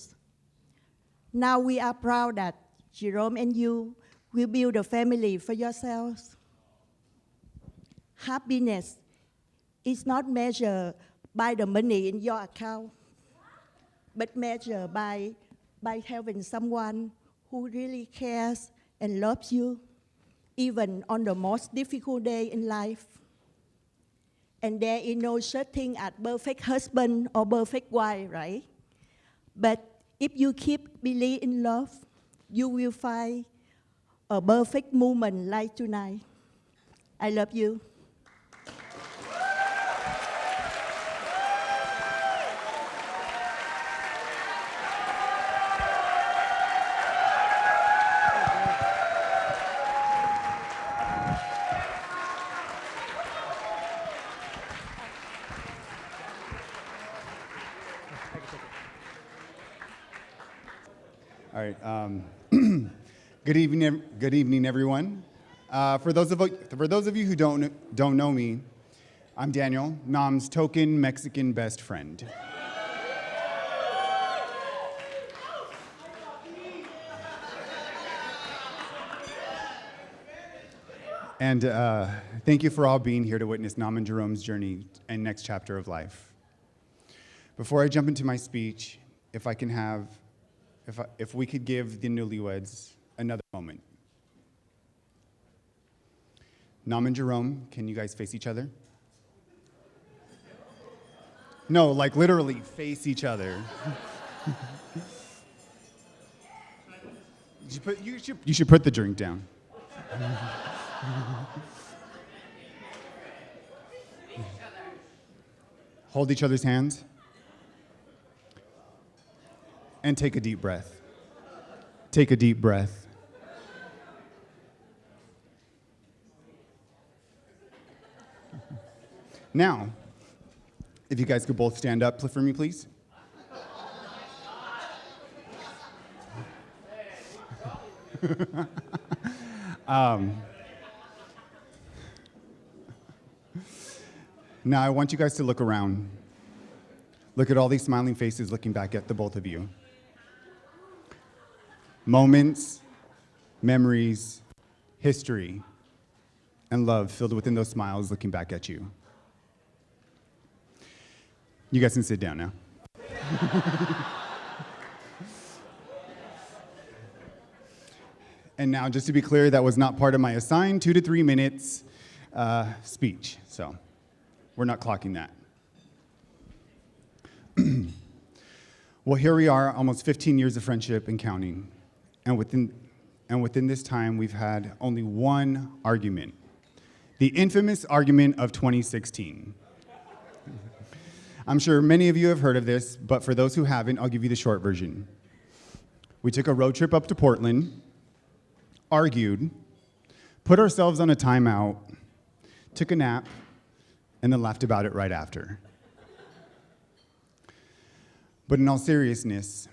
Now we are proud that Jerome and you will build a family for yourselves. Happiness is not measured by the money in your account, but measured by having someone who really cares and loves you, even on the most difficult day in life. And there is no such thing as perfect husband or perfect wife, right? But if you keep believing in love, you will find a perfect moment like tonight. I love you. All right. Good evening, everyone. For those of you who don't know me, I'm Daniel, Nam's token Mexican best friend. And thank you for all being here to witness Nam and Jerome's journey and next chapter of life. Before I jump into my speech, if we could give the newlyweds another moment. Nam and Jerome, can you guys face each other? No, like literally face each other. You should put the drink down. Hold each other's hands. And take a deep breath. Take a deep breath. Now, if you guys could both stand up for me, please. Now, I want you guys to look around. Look at all these smiling faces looking back at the both of you. Moments, memories, history, and love filled within those smiles looking back at you. You guys can sit down now. And now, just to be clear, that was not part of my assigned 2 to 3 minutes speech, so we're not clocking that. Well, here we are, almost 15 years of friendship and counting, and within this time, we've had only one argument, the infamous argument of 2016. I'm sure many of you have heard of this, but for those who haven't, I'll give you the short version. We took a road trip up to Portland, argued, put ourselves on a timeout, took a nap, and then laughed about it right after. But in all seriousness,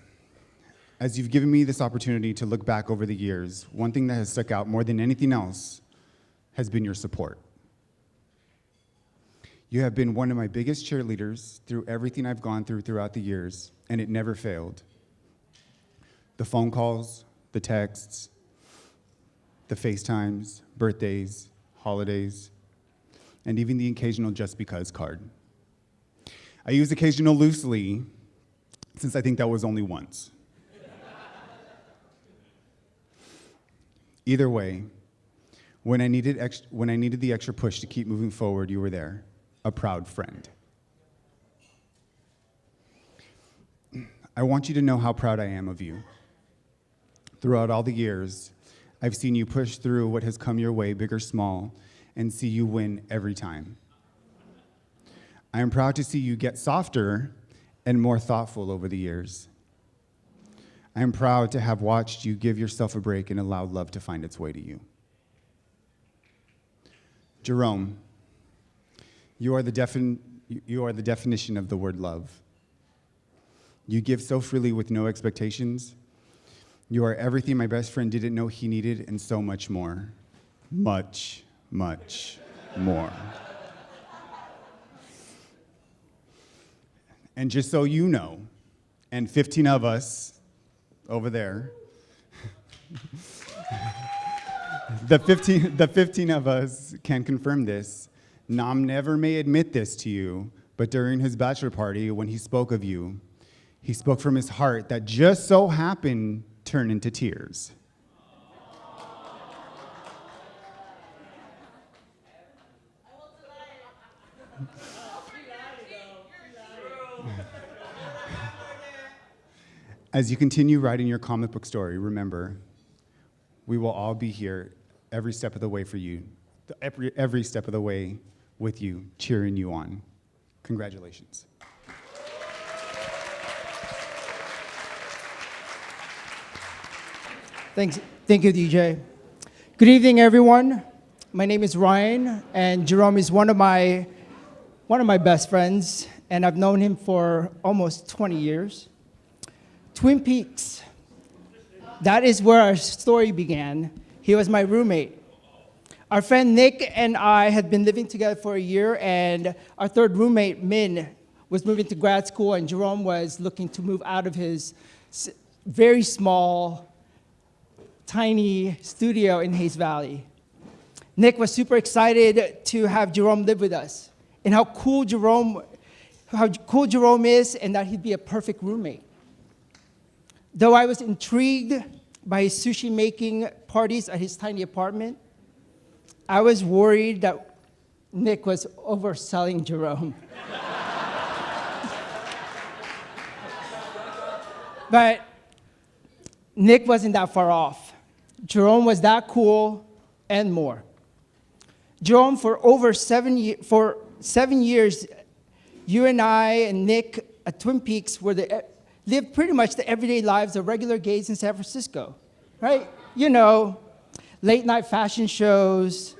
as you've given me this opportunity to look back over the years, one thing that has stuck out more than anything else has been your support. You have been one of my biggest cheerleaders through everything I've gone through throughout the years, and it never failed. The phone calls, the texts, the FaceTimes, birthdays, holidays, and even the occasional just because card. I use occasional loosely, since I think that was only once. Either way, when I needed the extra push to keep moving forward, you were there, a proud friend. I want you to know how proud I am of you. Throughout all the years, I've seen you push through what has come your way, big or small, and see you win every time. I am proud to see you get softer and more thoughtful over the years. I am proud to have watched you give yourself a break and allow love to find its way to you. Jerome, you are the definition of the word love. You give so freely with no expectations. You are everything my best friend didn't know he needed and so much more. Much, much more. And just so you know, and 15 of us over there, the 15 of us can confirm this. Nam never may admit this to you, but during his bachelor party, when he spoke of you, he spoke from his heart that just so happened turned into tears. As you continue writing your comic book story, remember, we will all be here every step of the way for you, every step of the way with you, cheering you on. Congratulations. Thank you, DJ. Good evening, everyone. My name is Ryan, and Jerome is one of my best friends, and I've known him for almost 20 years. Twin Peaks, that is where our story began. He was my roommate. Our friend Nick and I had been living together for a year, and our third roommate, Min, was moving to grad school, and Jerome was looking to move out of his very small, tiny studio in Hayes Valley. Nick was super excited to have Jerome live with us, and how cool Jerome is, and that he'd be a perfect roommate. Though I was intrigued by his sushi-making parties at his tiny apartment, I was worried that Nick was overselling Jerome. But Nick wasn't that far off. Jerome was that cool and more. Jerome, for 7 years, You and I and Nick at Twin Peaks lived pretty much the everyday lives of regular gays in San Francisco, right? You know, late night fashion shows,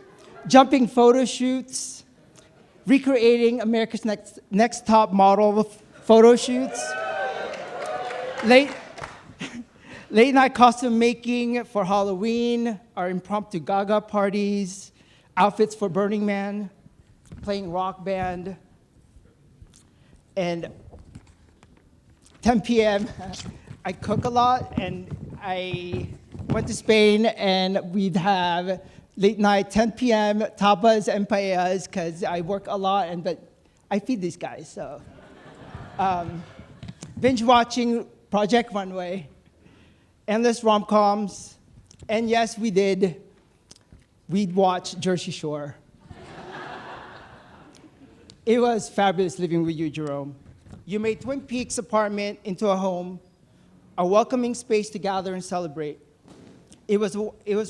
jumping photo shoots, recreating America's Next Top Model photo shoots, late night costume making for Halloween, our impromptu Gaga parties, outfits for Burning Man, playing rock band, and 10 p.m. I cook a lot, and I went to Spain, and we'd have late night 10 p.m. tapas and paellas because I work a lot, but I feed these guys. So binge watching Project Runway, endless rom-coms, and yes, we'd watch Jersey Shore. It was fabulous living with you, Jerome. You made Twin Peaks apartment into a home, a welcoming space to gather and celebrate. It was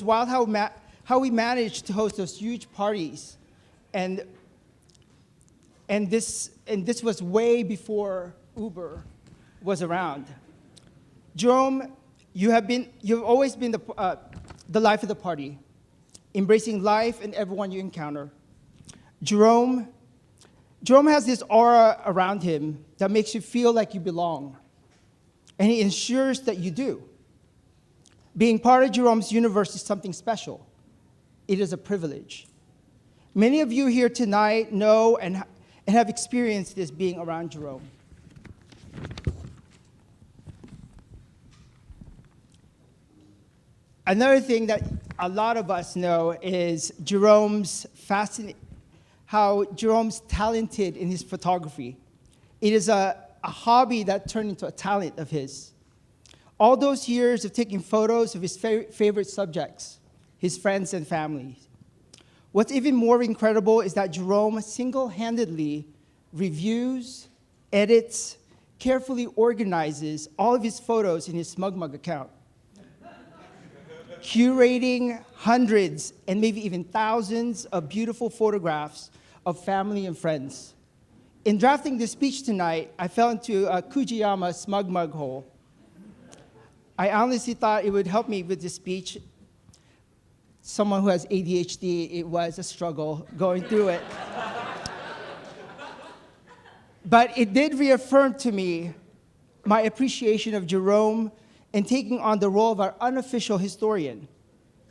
wild how we managed to host those huge parties, and this was way before Uber was around. Jerome, you've always been the life of the party, embracing life and everyone you encounter. Jerome has this aura around him that makes you feel like you belong, and he ensures that you do. Being part of Jerome's universe is something special. It is a privilege. Many of you here tonight know and have experienced this being around Jerome. Another thing that a lot of us know is how Jerome's talented in his photography. It is a hobby that turned into a talent of his. All those years of taking photos of his favorite subjects, his friends and family. What's even more incredible is that Jerome single-handedly reviews, edits, carefully organizes all of his photos in his SmugMug account, curating hundreds and maybe even thousands of beautiful photographs of family and friends. In drafting this speech tonight, I fell into a Kujiyama SmugMug hole. I honestly thought it would help me with this speech. Someone who has ADHD, it was a struggle going through it. But it did reaffirm to me my appreciation of Jerome in taking on the role of our unofficial historian.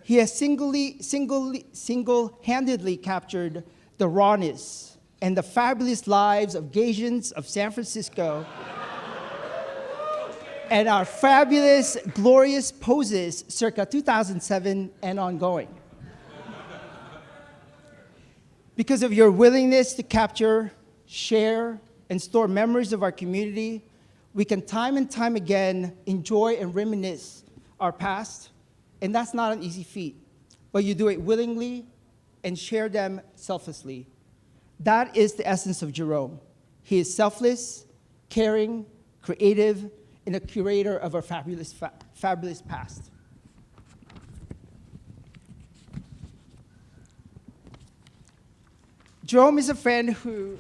He has single-handedly captured the rawness and the fabulous lives of Gaysians of San Francisco and our fabulous, glorious poses circa 2007 and ongoing. Because of your willingness to capture, share, and store memories of our community, we can time and time again enjoy and reminisce our past, and that's not an easy feat, but you do it willingly and share them selflessly. That is the essence of Jerome. He is selfless, caring, creative, and a curator of our fabulous past. Jerome is a friend who,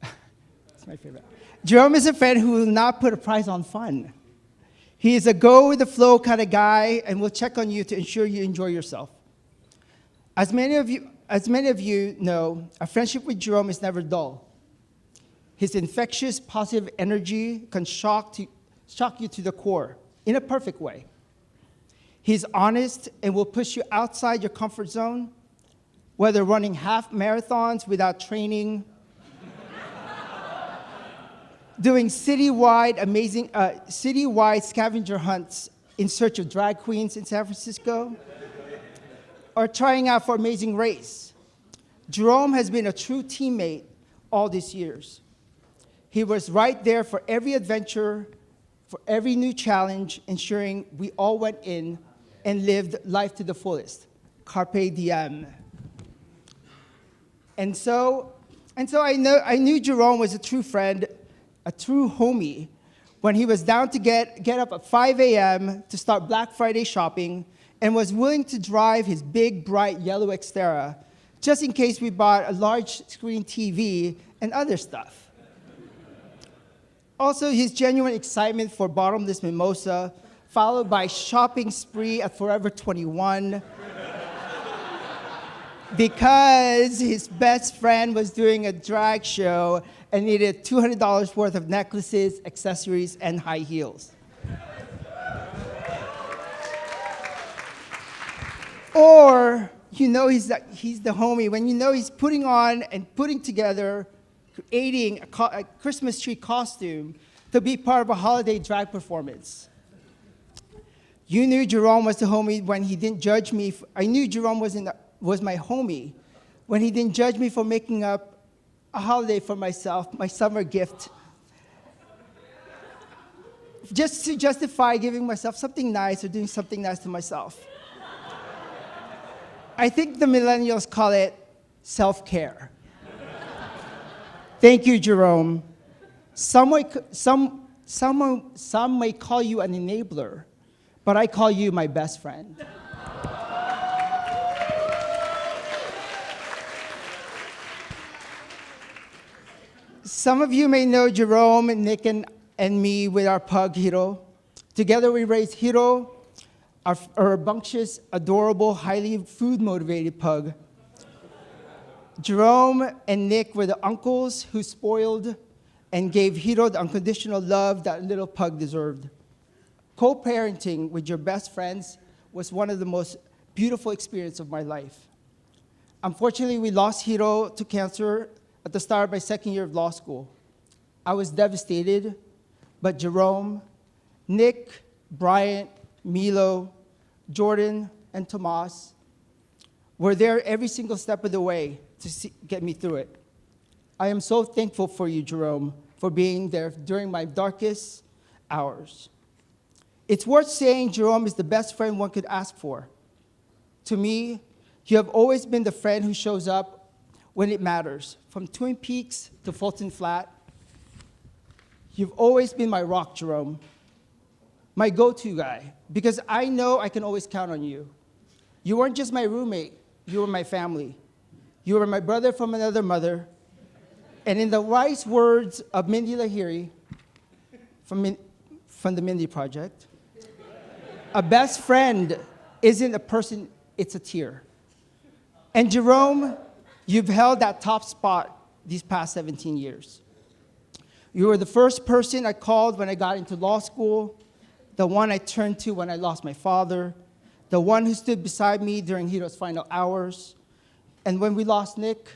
that's my favorite. Jerome is a friend who will not put a price on fun. He is a go-with-the-flow kind of guy and will check on you to ensure you enjoy yourself. As many of you know, a friendship with Jerome is never dull. His infectious, positive energy can shock you to the core in a perfect way. He's honest and will push you outside your comfort zone, whether running half marathons without training, doing citywide scavenger hunts in search of drag queens in San Francisco, or trying out for Amazing Race. Jerome has been a true teammate all these years. He was right there for every adventure, for every new challenge, ensuring we all went in and lived life to the fullest. Carpe diem. And so I knew Jerome was a true friend, a true homie, when he was down to get up at 5 a.m. to start Black Friday shopping and was willing to drive his big, bright yellow Xterra just in case we bought a large screen TV and other stuff. Also, his genuine excitement for bottomless mimosa, followed by shopping spree at Forever 21, because his best friend was doing a drag show and needed $200 worth of necklaces, accessories, and high heels. Or, you know he's the homie when you know he's putting on and putting together, creating a Christmas tree costume to be part of a holiday drag performance. You knew Jerome was the homie when he didn't judge me. I knew Jerome was my homie when he didn't judge me for making up a holiday for myself, my summer gift, just to justify giving myself something nice or doing something nice to myself. I think the millennials call it self-care. Thank you, Jerome. Some may call you an enabler, but I call you my best friend. Some of you may know Jerome, Nick, and me with our pug, Hiro. Together we raised Hiro, our rambunctious, adorable, highly food-motivated pug. Jerome and Nick were the uncles who spoiled and gave Hiro the unconditional love that little pug deserved. Co-parenting with your best friends was one of the most beautiful experiences of my life. Unfortunately, we lost Hiro to cancer at the start of my second year of law school. I was devastated, but Jerome, Nick, Bryant, Milo, Jordan, and Tomas were there every single step of the way to get me through it. I am so thankful for you, Jerome, for being there during my darkest hours. It's worth saying Jerome is the best friend one could ask for. To me, you have always been the friend who shows up when it matters, from Twin Peaks to Fulton Flat. You've always been my rock, Jerome, my go-to guy, because I know I can always count on you. You weren't just my roommate, you were my family. You were my brother from another mother. And in the wise words of Mindy Lahiri from the Mindy Project, a best friend isn't a person, it's a tear. And Jerome, you've held that top spot these past 17 years. You were the first person I called when I got into law school, the one I turned to when I lost my father, the one who stood beside me during Hiro's final hours. And when we lost Nick,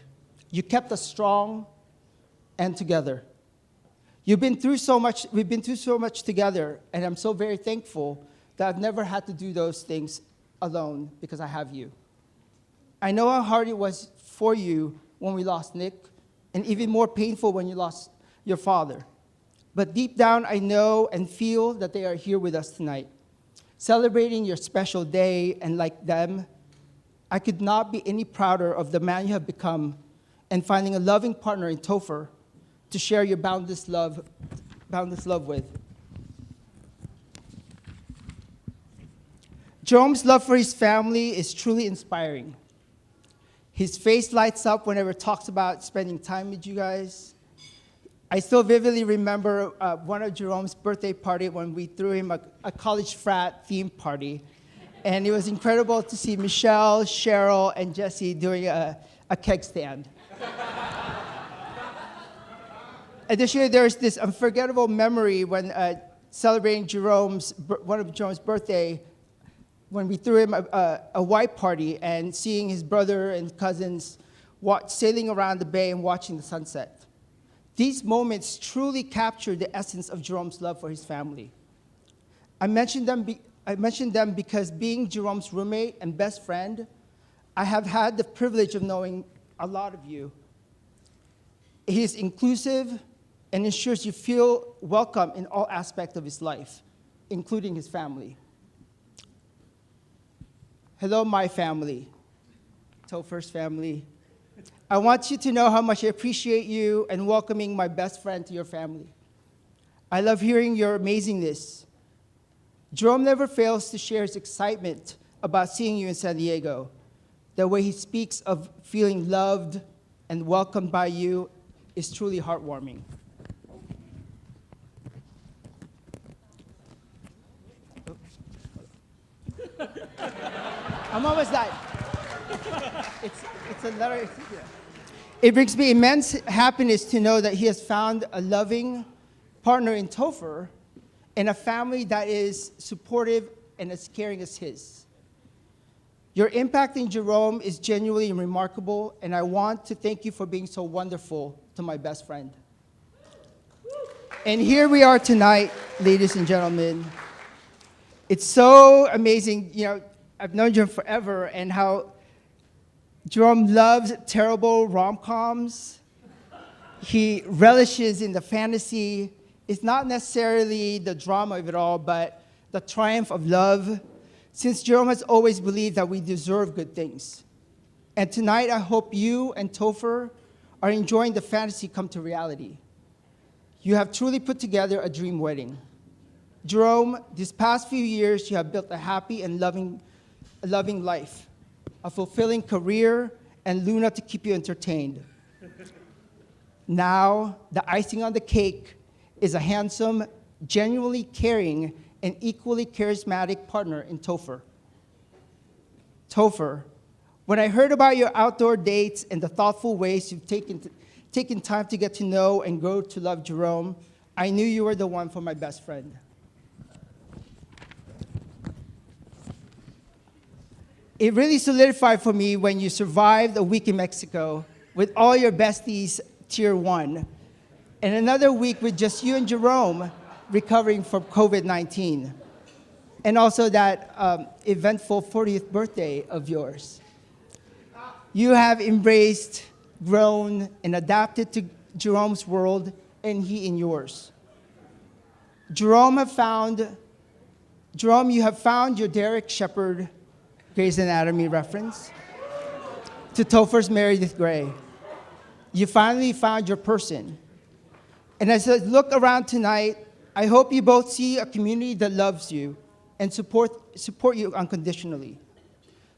you kept us strong and together. We've been through so much together, and I'm so very thankful that I've never had to do those things alone because I have you. I know how hard it was for you when we lost Nick, and even more painful when you lost your father. But deep down, I know and feel that they are here with us tonight, celebrating your special day, and like them, I could not be any prouder of the man you have become and finding a loving partner in Tofer to share your boundless love with. Jerome's love for his family is truly inspiring. His face lights up whenever he talks about spending time with you guys. I still vividly remember one of Jerome's birthday party when we threw him a college frat theme party. And it was incredible to see Michelle, Cheryl, and Jesse doing a keg stand. Additionally, there's this unforgettable memory when celebrating one of Jerome's birthday, when we threw him a white party and seeing his brother and cousins sailing around the bay and watching the sunset. These moments truly capture the essence of Jerome's love for his family. I mentioned them because being Jerome's roommate and best friend, I have had the privilege of knowing a lot of you. He is inclusive and ensures you feel welcome in all aspects of his life, including his family. Hello, my family, Tofer's family. I want you to know how much I appreciate you and welcoming my best friend to your family. I love hearing your amazingness. Jerome never fails to share his excitement about seeing you in San Diego. the way he speaks of feeling loved and welcomed by you is truly heartwarming. I'm almost done. It's another. It brings me immense happiness to know that he has found a loving partner in Tofer and a family that is supportive and as caring as his. Your impact in Jerome is genuinely remarkable, and I want to thank you for being so wonderful to my best friend. And here we are tonight, ladies and gentlemen. It's so amazing, you know, I've known Jerome forever, and how Jerome loves terrible rom-coms. He relishes in the fantasy. It's not necessarily the drama of it all, but the triumph of love, since Jerome has always believed that we deserve good things. And tonight, I hope you and Tofer are enjoying the fantasy come to reality. You have truly put together a dream wedding. Jerome, these past few years, you have built a happy and loving life, a fulfilling career, and Luna to keep you entertained. Now, the icing on the cake is a handsome, genuinely caring, and equally charismatic partner in Tofer. Tofer, when I heard about your outdoor dates and the thoughtful ways you've taken time to get to know and grow to love Jerome, I knew you were the one for my best friend. It really solidified for me when you survived a week in Mexico with all your besties tier 1, and another week with just you and Jerome recovering from COVID-19, and also that eventful 40th birthday of yours. You have embraced, grown, and adapted to Jerome's world, and he in yours. Jerome, you have found your Derek Shepherd Grey's Anatomy reference to Tofer's Meredith Grey. You finally found your person. And as I look around tonight, I hope you both see a community that loves you and support you unconditionally.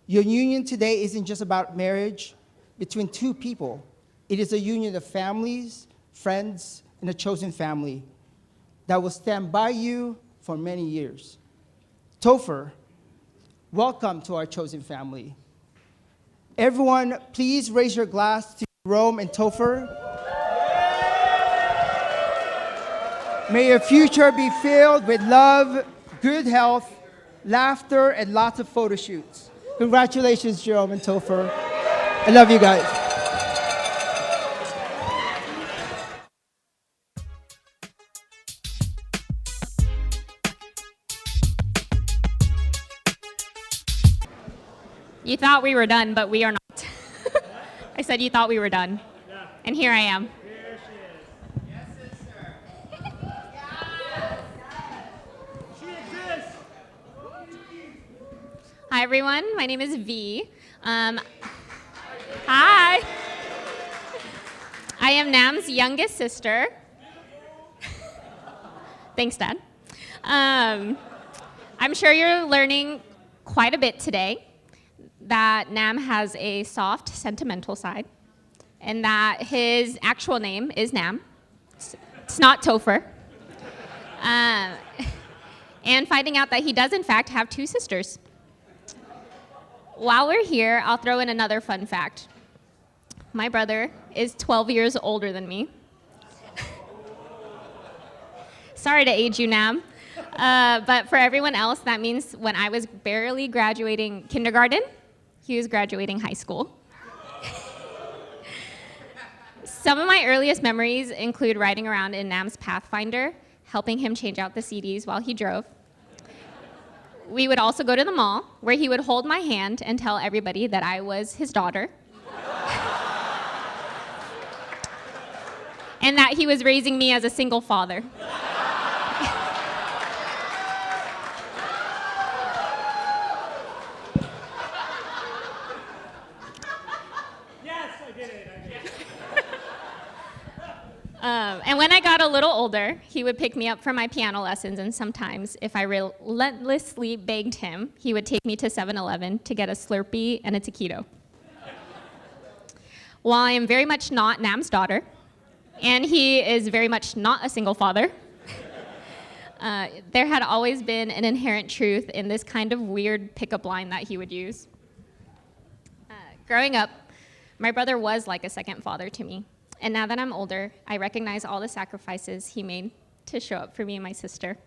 Your union today isn't just about marriage between two people. It is a union of families, friends, and a chosen family that will stand by you for many years. Tofer, welcome to our chosen family. Everyone, please raise your glass to Jerome and Tofer. May your future be filled with love, good health, laughter, and lots of photo shoots. Congratulations, Jerome and Tofer. I love you guys. You thought we were done, but we are not. I said you thought we were done. Yeah. And here I am. Here she is. Yes, sister. She exists. Hi, everyone. My name is V. Hi. I am Nam's youngest sister. Thanks, Dad. I'm sure you're learning quite a bit today that Nam has a soft, sentimental side, and that his actual name is Nam. It's not Tofer. And finding out that he does, in fact, have two sisters. While we're here, I'll throw in another fun fact. My brother is 12 years older than me. Sorry to age you, Nam. But for everyone else, that means when I was barely graduating kindergarten, he was graduating high school. Some of my earliest memories include riding around in Nam's Pathfinder, helping him change out the CDs while he drove. We would also go to the mall, where he would hold my hand and tell everybody that I was his daughter, and that he was raising me as a single father. And when I got a little older, he would pick me up for my piano lessons, and sometimes, if I relentlessly begged him, he would take me to 7-Eleven to get a Slurpee and a taquito. While I am very much not Nam's daughter, and he is very much not a single father, there had always been an inherent truth in this kind of weird pickup line that he would use. Growing up, my brother was like a second father to me. And now that I'm older, I recognize all the sacrifices he made to show up for me and my sister.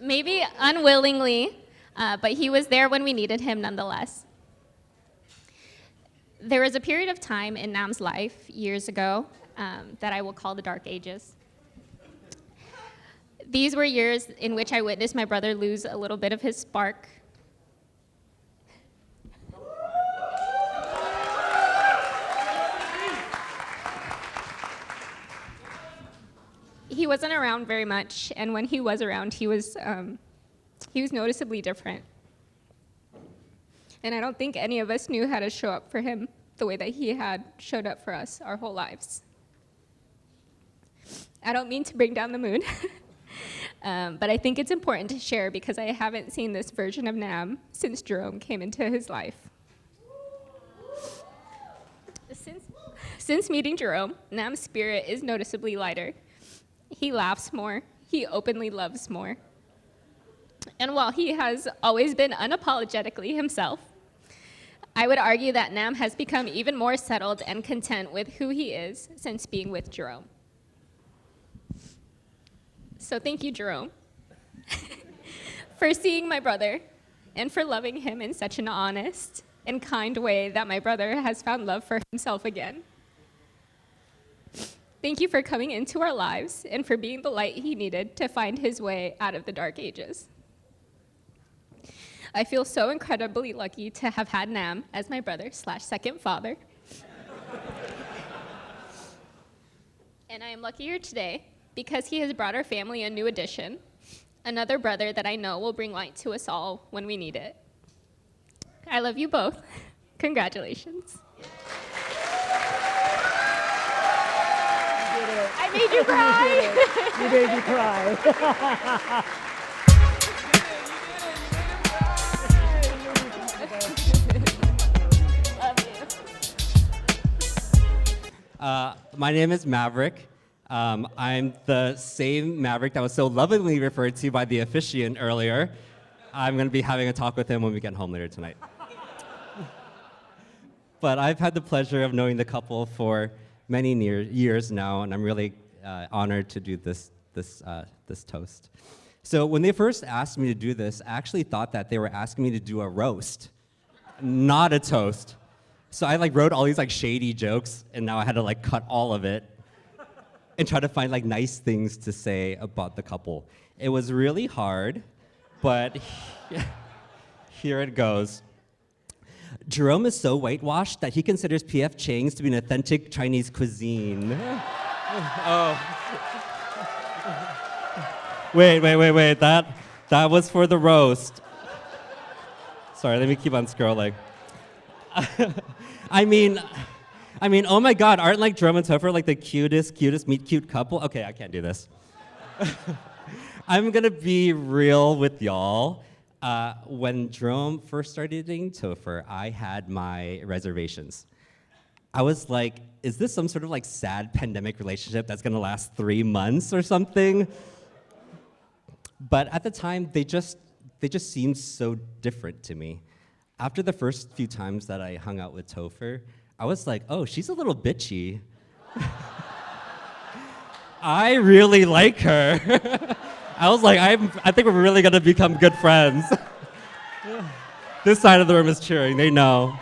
Maybe unwillingly, but he was there when we needed him nonetheless. There was a period of time in Nam's life years ago that I will call the dark ages. These were years in which I witnessed my brother lose a little bit of his spark. He wasn't around very much, and when he was around, he was noticeably different. And I don't think any of us knew how to show up for him the way that he had showed up for us our whole lives. I don't mean to bring down the mood, but I think it's important to share because I haven't seen this version of Nam since Jerome came into his life. Since meeting Jerome, Nam's spirit is noticeably lighter. He laughs more. He openly loves more. And while he has always been unapologetically himself, I would argue that Nam has become even more settled and content with who he is since being with Jerome. So thank you, Jerome, for seeing my brother and for loving him in such an honest and kind way that my brother has found love for himself again. Thank you for coming into our lives and for being the light he needed to find his way out of the dark ages. I feel so incredibly lucky to have had Nam as my brother/second father. And I am luckier today because he has brought our family a new addition, another brother that I know will bring light to us all when we need it. I love you both. Congratulations. I made you cry. You made me cry. My name is Maverick. I'm the same Maverick that was so lovingly referred to by the officiant earlier. I'm going to be having a talk with him when we get home later tonight. But I've had the pleasure of knowing the couple for many years now, and I'm really honored to do this toast. So when they first asked me to do this, I actually thought that they were asking me to do a roast, not a toast. So I wrote all these shady jokes, and now I had to cut all of it and try to find nice things to say about the couple. It was really hard, but here it goes. Jerome is so whitewashed that he considers P.F. Chang's to be an authentic Chinese cuisine. Oh. Wait. That was for the roast. Sorry, let me keep on scrolling. I mean, oh my God, aren't Jerome and Tofer the cutest meet cute couple? Okay, I can't do this. I'm gonna be real with y'all. When Jerome first started dating Tofer, I had my reservations. I was like, is this some sort of sad pandemic relationship that's gonna last 3 months or something? But at the time, they just seemed so different to me. After the first few times that I hung out with Tofer, I was like, oh, she's a little bitchy. I really like her. I was like, I think we're really gonna become good friends. This side of the room is cheering, they know.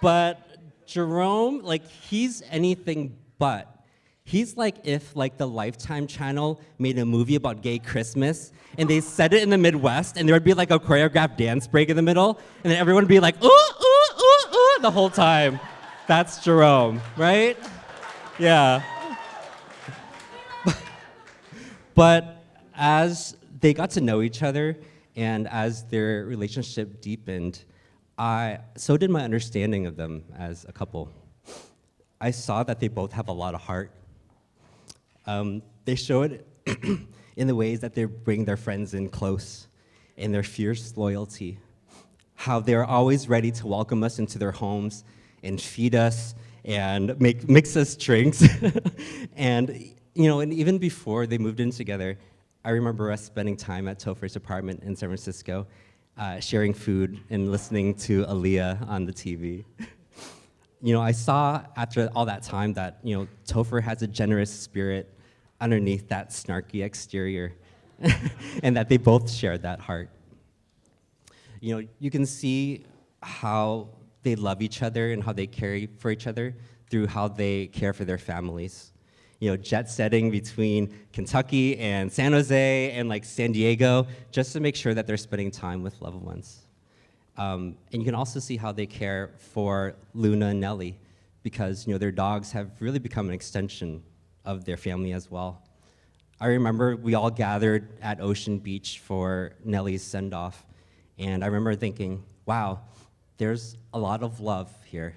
But Jerome, he's anything but. He's if the Lifetime channel made a movie about gay Christmas and they set it in the Midwest and there would be a choreographed dance break in the middle and then everyone would be like, ooh, ooh, ooh, ooh, the whole time. That's Jerome, right? Yeah. But as they got to know each other and as their relationship deepened, so did my understanding of them as a couple. I saw that they both have a lot of heart. They show it in the ways that they bring their friends in close. and their fierce loyalty. How they're always ready to welcome us into their homes and feed us and mix us drinks. And and even before they moved in together, I remember us spending time at Tofer's apartment in San Francisco, sharing food and listening to Aaliyah on the TV. I saw after all that time that, Tofer has a generous spirit underneath that snarky exterior, and that they both shared that heart. You can see how they love each other and how they care for each other through how they care for their families. Jet setting between Kentucky and San Jose and like San Diego, just to make sure that they're spending time with loved ones. And you can also see how they care for Luna and Nellie, because their dogs have really become an extension of their family as well. I remember we all gathered at Ocean Beach for Nellie's send-off, and I remember thinking, wow, there's a lot of love here.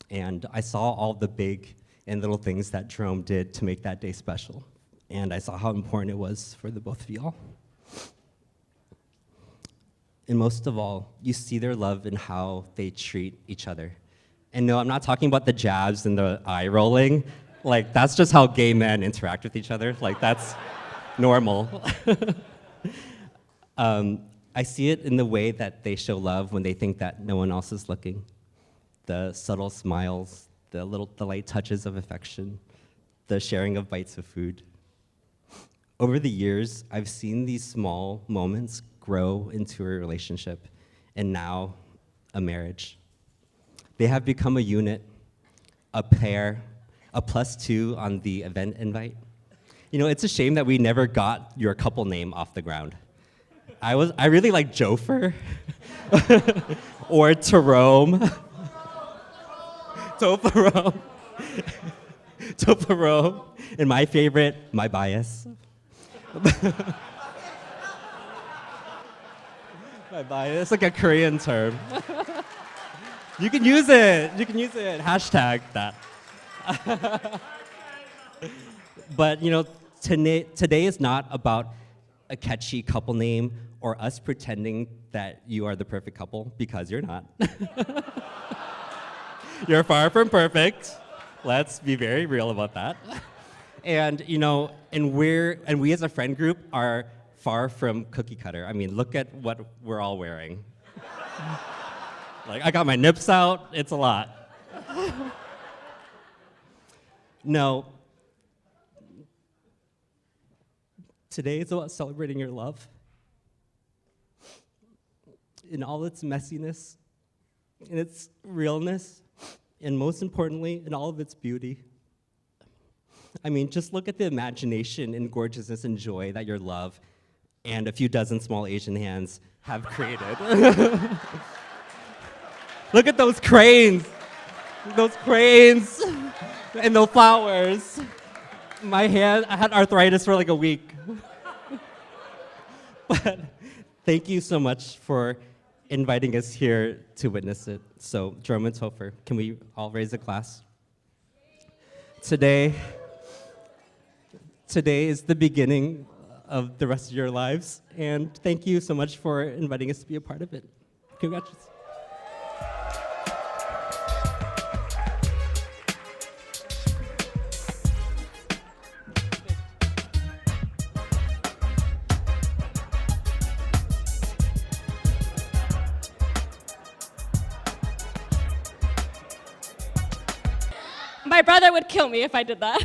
And I saw all the big and little things that Jerome did to make that day special, and I saw how important it was for the both of y'all. And most of all, you see their love in how they treat each other. And no, I'm not talking about the jabs and the eye rolling. Like, that's just how gay men interact with each other. Like, that's normal. I see it in the way that they show love when they think that no one else is looking. The subtle smiles, the light touches of affection, the sharing of bites of food. Over the years, I've seen these small moments grow into a relationship, and now a marriage. They have become a unit, a pair, a +2 on the event invite. It's a shame that we never got your couple name off the ground. I really like Jofer or Jerome. Tofer. Tofer. And my favorite, my bias. My bias, like a Korean term. You can use it. Hashtag that. But today is not about a catchy couple name or us pretending that you are the perfect couple, because you're not. You're far from perfect. Let's be very real about that. And we as a friend group are far from cookie cutter. I mean, look at what we're all wearing. Like, I got my nips out. It's a lot. No. Today is about celebrating your love in all its messiness, in its realness, and most importantly, in all of its beauty. I mean, just look at the imagination and gorgeousness and joy that your love and a few dozen small Asian hands have created. Look at those cranes and those flowers. My hand, I had arthritis for like a week. But thank you so much for inviting us here to witness it. So, Jerome and Tofer, can we all raise a glass? Today is the beginning of the rest of your lives, and thank you so much for inviting us to be a part of it. Congratulations. My brother would kill me if I did that.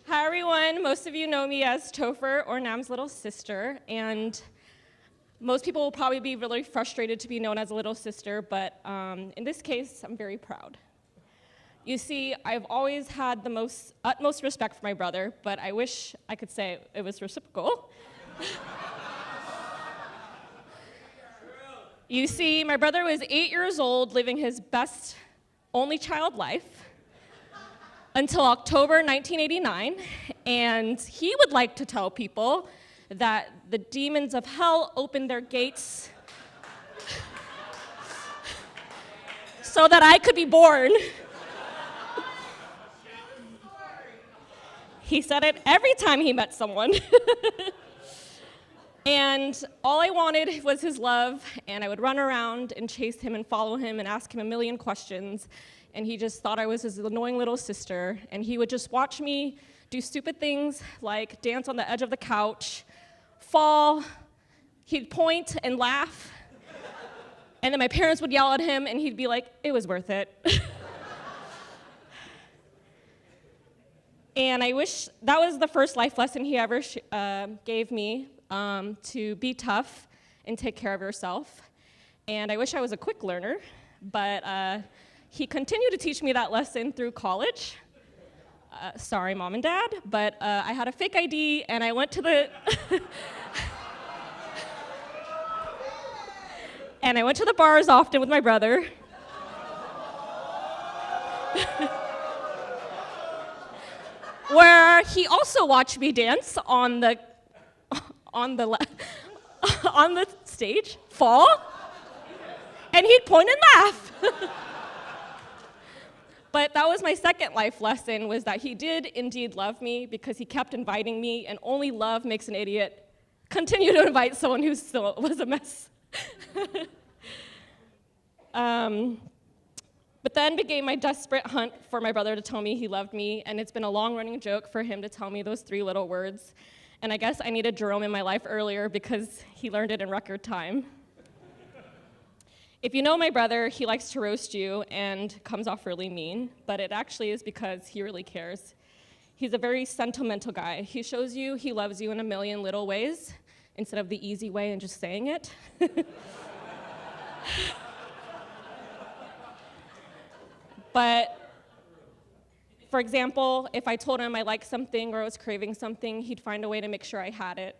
Hi, everyone. Most of you know me as Tofer, or Nam's little sister, and most people will probably be really frustrated to be known as a little sister, but in this case, I'm very proud. You see, I've always had the utmost respect for my brother, but I wish I could say it was reciprocal. You see, my brother was 8 years old, living his best only child life until October 1989, and he would like to tell people that the demons of hell opened their gates so that I could be born. He said it every time he met someone. And all I wanted was his love, and I would run around and chase him and follow him and ask him a million questions. And he just thought I was his annoying little sister. And he would just watch me do stupid things like dance on the edge of the couch, fall, he'd point and laugh. And then my parents would yell at him, and he'd be like, it was worth it. And I wish that was the first life lesson he ever gave me, to be tough and take care of yourself. And I wish I was a quick learner, but he continued to teach me that lesson through college. Sorry, Mom and Dad, but I had a fake ID, and I went to the and I went to the bars often with my brother. Where he also watched me dance on the on the stage, fall, and he'd point and laugh. But that was my second life lesson, was that he did indeed love me because he kept inviting me, and only love makes an idiot continue to invite someone who still was a mess. But then began my desperate hunt for my brother to tell me he loved me, and it's been a long-running joke for him to tell me those 3 little words. And I guess I needed Jerome in my life earlier because he learned it in record time. If you know my brother, he likes to roast you and comes off really mean, but it actually is because he really cares. He's a very sentimental guy. He shows you he loves you in a million little ways instead of the easy way and just saying it. But, for example, if I told him I liked something or I was craving something, he'd find a way to make sure I had it.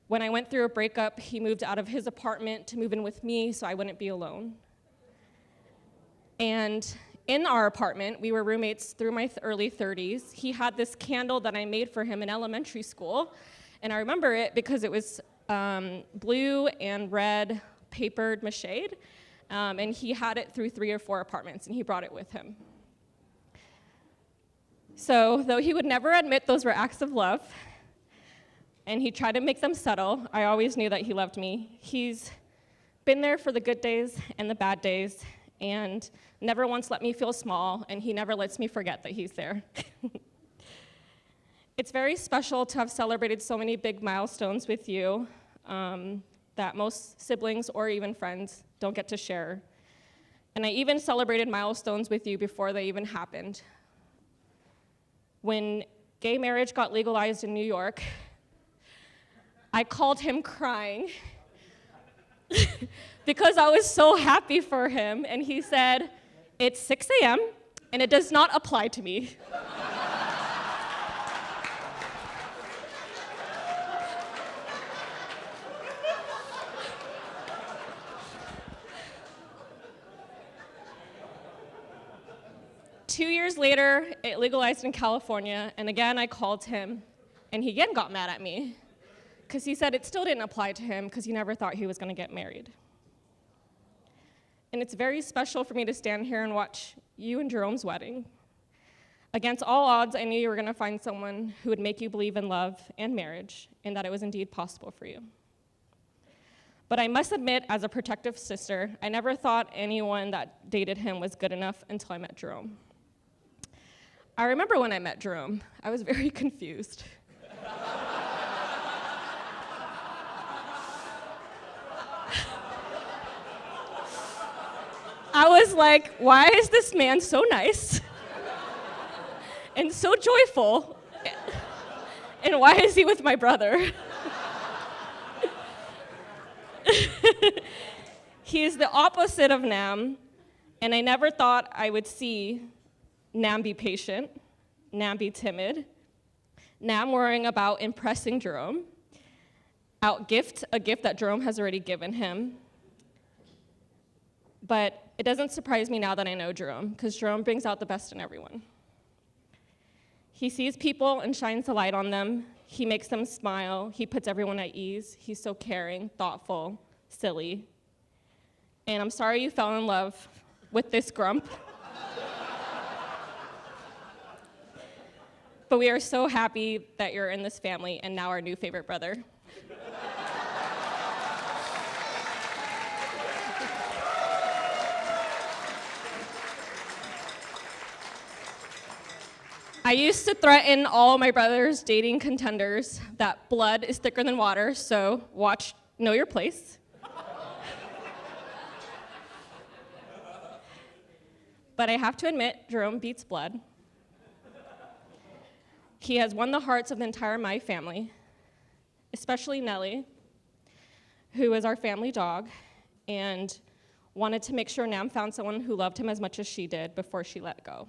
When I went through a breakup, he moved out of his apartment to move in with me so I wouldn't be alone. And in our apartment, we were roommates through my early 30s. He had this candle that I made for him in elementary school, and I remember it because it was blue and red papered mached. And he had it through 3 or 4 apartments, and he brought it with him. So, though he would never admit those were acts of love, and he tried to make them subtle, I always knew that he loved me. He's been there for the good days and the bad days, and never once let me feel small, and he never lets me forget that he's there. It's very special to have celebrated so many big milestones with you that most siblings or even friends don't get to share. And I even celebrated milestones with you before they even happened. When gay marriage got legalized in New York, I called him crying because I was so happy for him, and he said, it's 6 a.m. and it does not apply to me. 2 years later, it legalized in California, and again I called him, and he again got mad at me because he said it still didn't apply to him because he never thought he was going to get married. And it's very special for me to stand here and watch you and Jerome's wedding. Against all odds, I knew you were going to find someone who would make you believe in love and marriage, and that it was indeed possible for you. But I must admit, as a protective sister, I never thought anyone that dated him was good enough until I met Jerome. I remember when I met Jerome, I was very confused. I was like, why is this man so nice and so joyful? And why is he with my brother? He is the opposite of Nam, and I never thought I would see Nam be patient, Nam be timid, Nam worrying about impressing Jerome, outgift a gift that Jerome has already given him. But it doesn't surprise me now that I know Jerome, because Jerome brings out the best in everyone. He sees people and shines the light on them. He makes them smile. He puts everyone at ease. He's so caring, thoughtful, silly. And I'm sorry you fell in love with this grump. But we are so happy that you're in this family and now our new favorite brother. I used to threaten all my brother's dating contenders that blood is thicker than water, so know your place. But I have to admit, Jerome beats blood. He has won the hearts of the entire my family, especially Nellie, who is our family dog, and wanted to make sure Nam found someone who loved him as much as she did before she let go.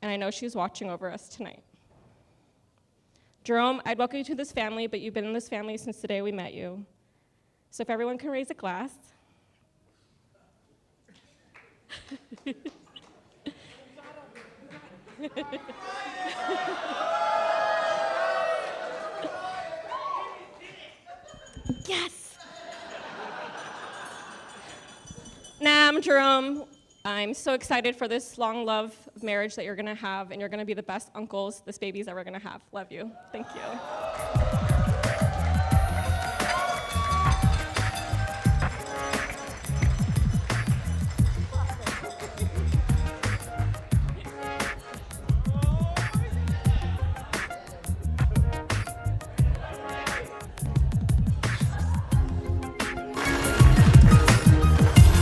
And I know she's watching over us tonight. Jerome, I'd welcome you to this family, but you've been in this family since the day we met you. So if everyone can raise a glass. Yes! Nam, Jerome, I'm so excited for this long love of marriage that you're gonna have, and you're gonna be the best uncles this baby's ever gonna have. Love you. Thank you.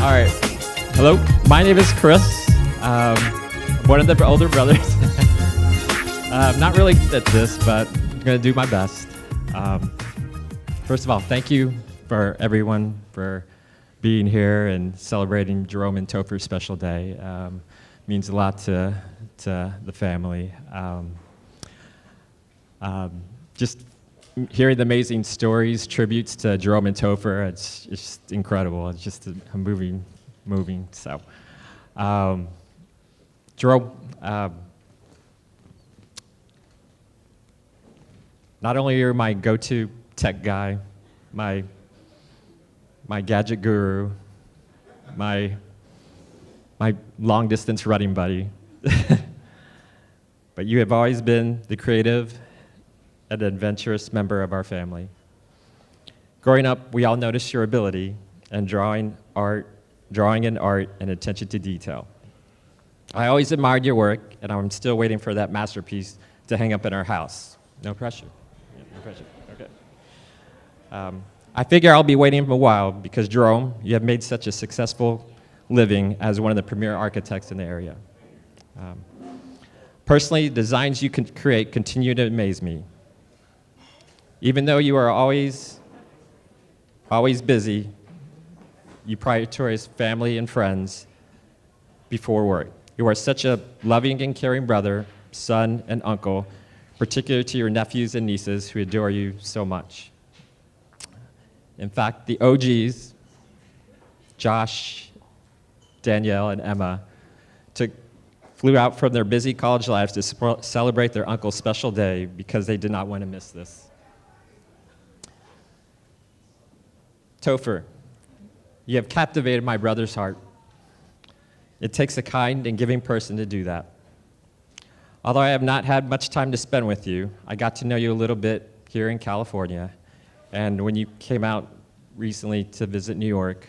All right. Hello, my name is Chris. One of the older brothers. I'm not really good at this, but I'm going to do my best. First of all, thank you for everyone for being here and celebrating Jerome and Tofer's special day. Means a lot to the family. Just hearing the amazing stories, tributes to Jerome and Tofer, it's just incredible. It's just moving. So, Jerome, not only are you my go-to tech guy, my gadget guru, my long-distance running buddy, but you have always been the creative and adventurous member of our family. Growing up, we all noticed your ability in drawing in art and attention to detail. I always admired your work, and I'm still waiting for that masterpiece to hang up in our house. No pressure. Yeah, no pressure. Okay. I figure I'll be waiting a while because, Jerome, you have made such a successful living as one of the premier architects in the area. Personally, designs you can create continue to amaze me. Even though you are always busy, you prioritize family and friends before work. You are such a loving and caring brother, son, and uncle, particularly to your nephews and nieces who adore you so much. In fact, the OGs, Josh, Danielle, and Emma, flew out from their busy college lives to celebrate their uncle's special day because they did not want to miss this. Tofer, you have captivated my brother's heart. It takes a kind and giving person to do that. Although I have not had much time to spend with you, I got to know you a little bit here in California. And when you came out recently to visit New York,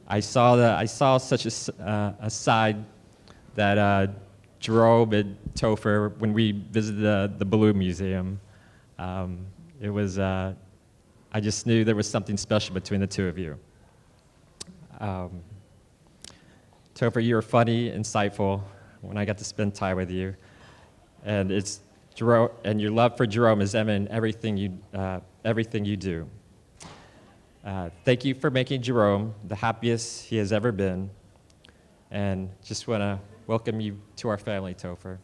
I saw such a side that Jerome and Tofer, when we visited the Balloon Museum, it was, I just knew there was something special between the two of you. Tofer, you were funny, insightful when I got to spend time with you. And it's Jerome, and your love for Jerome is evident in everything you do. Thank you for making Jerome the happiest he has ever been. And just want to welcome you to our family, Tofer.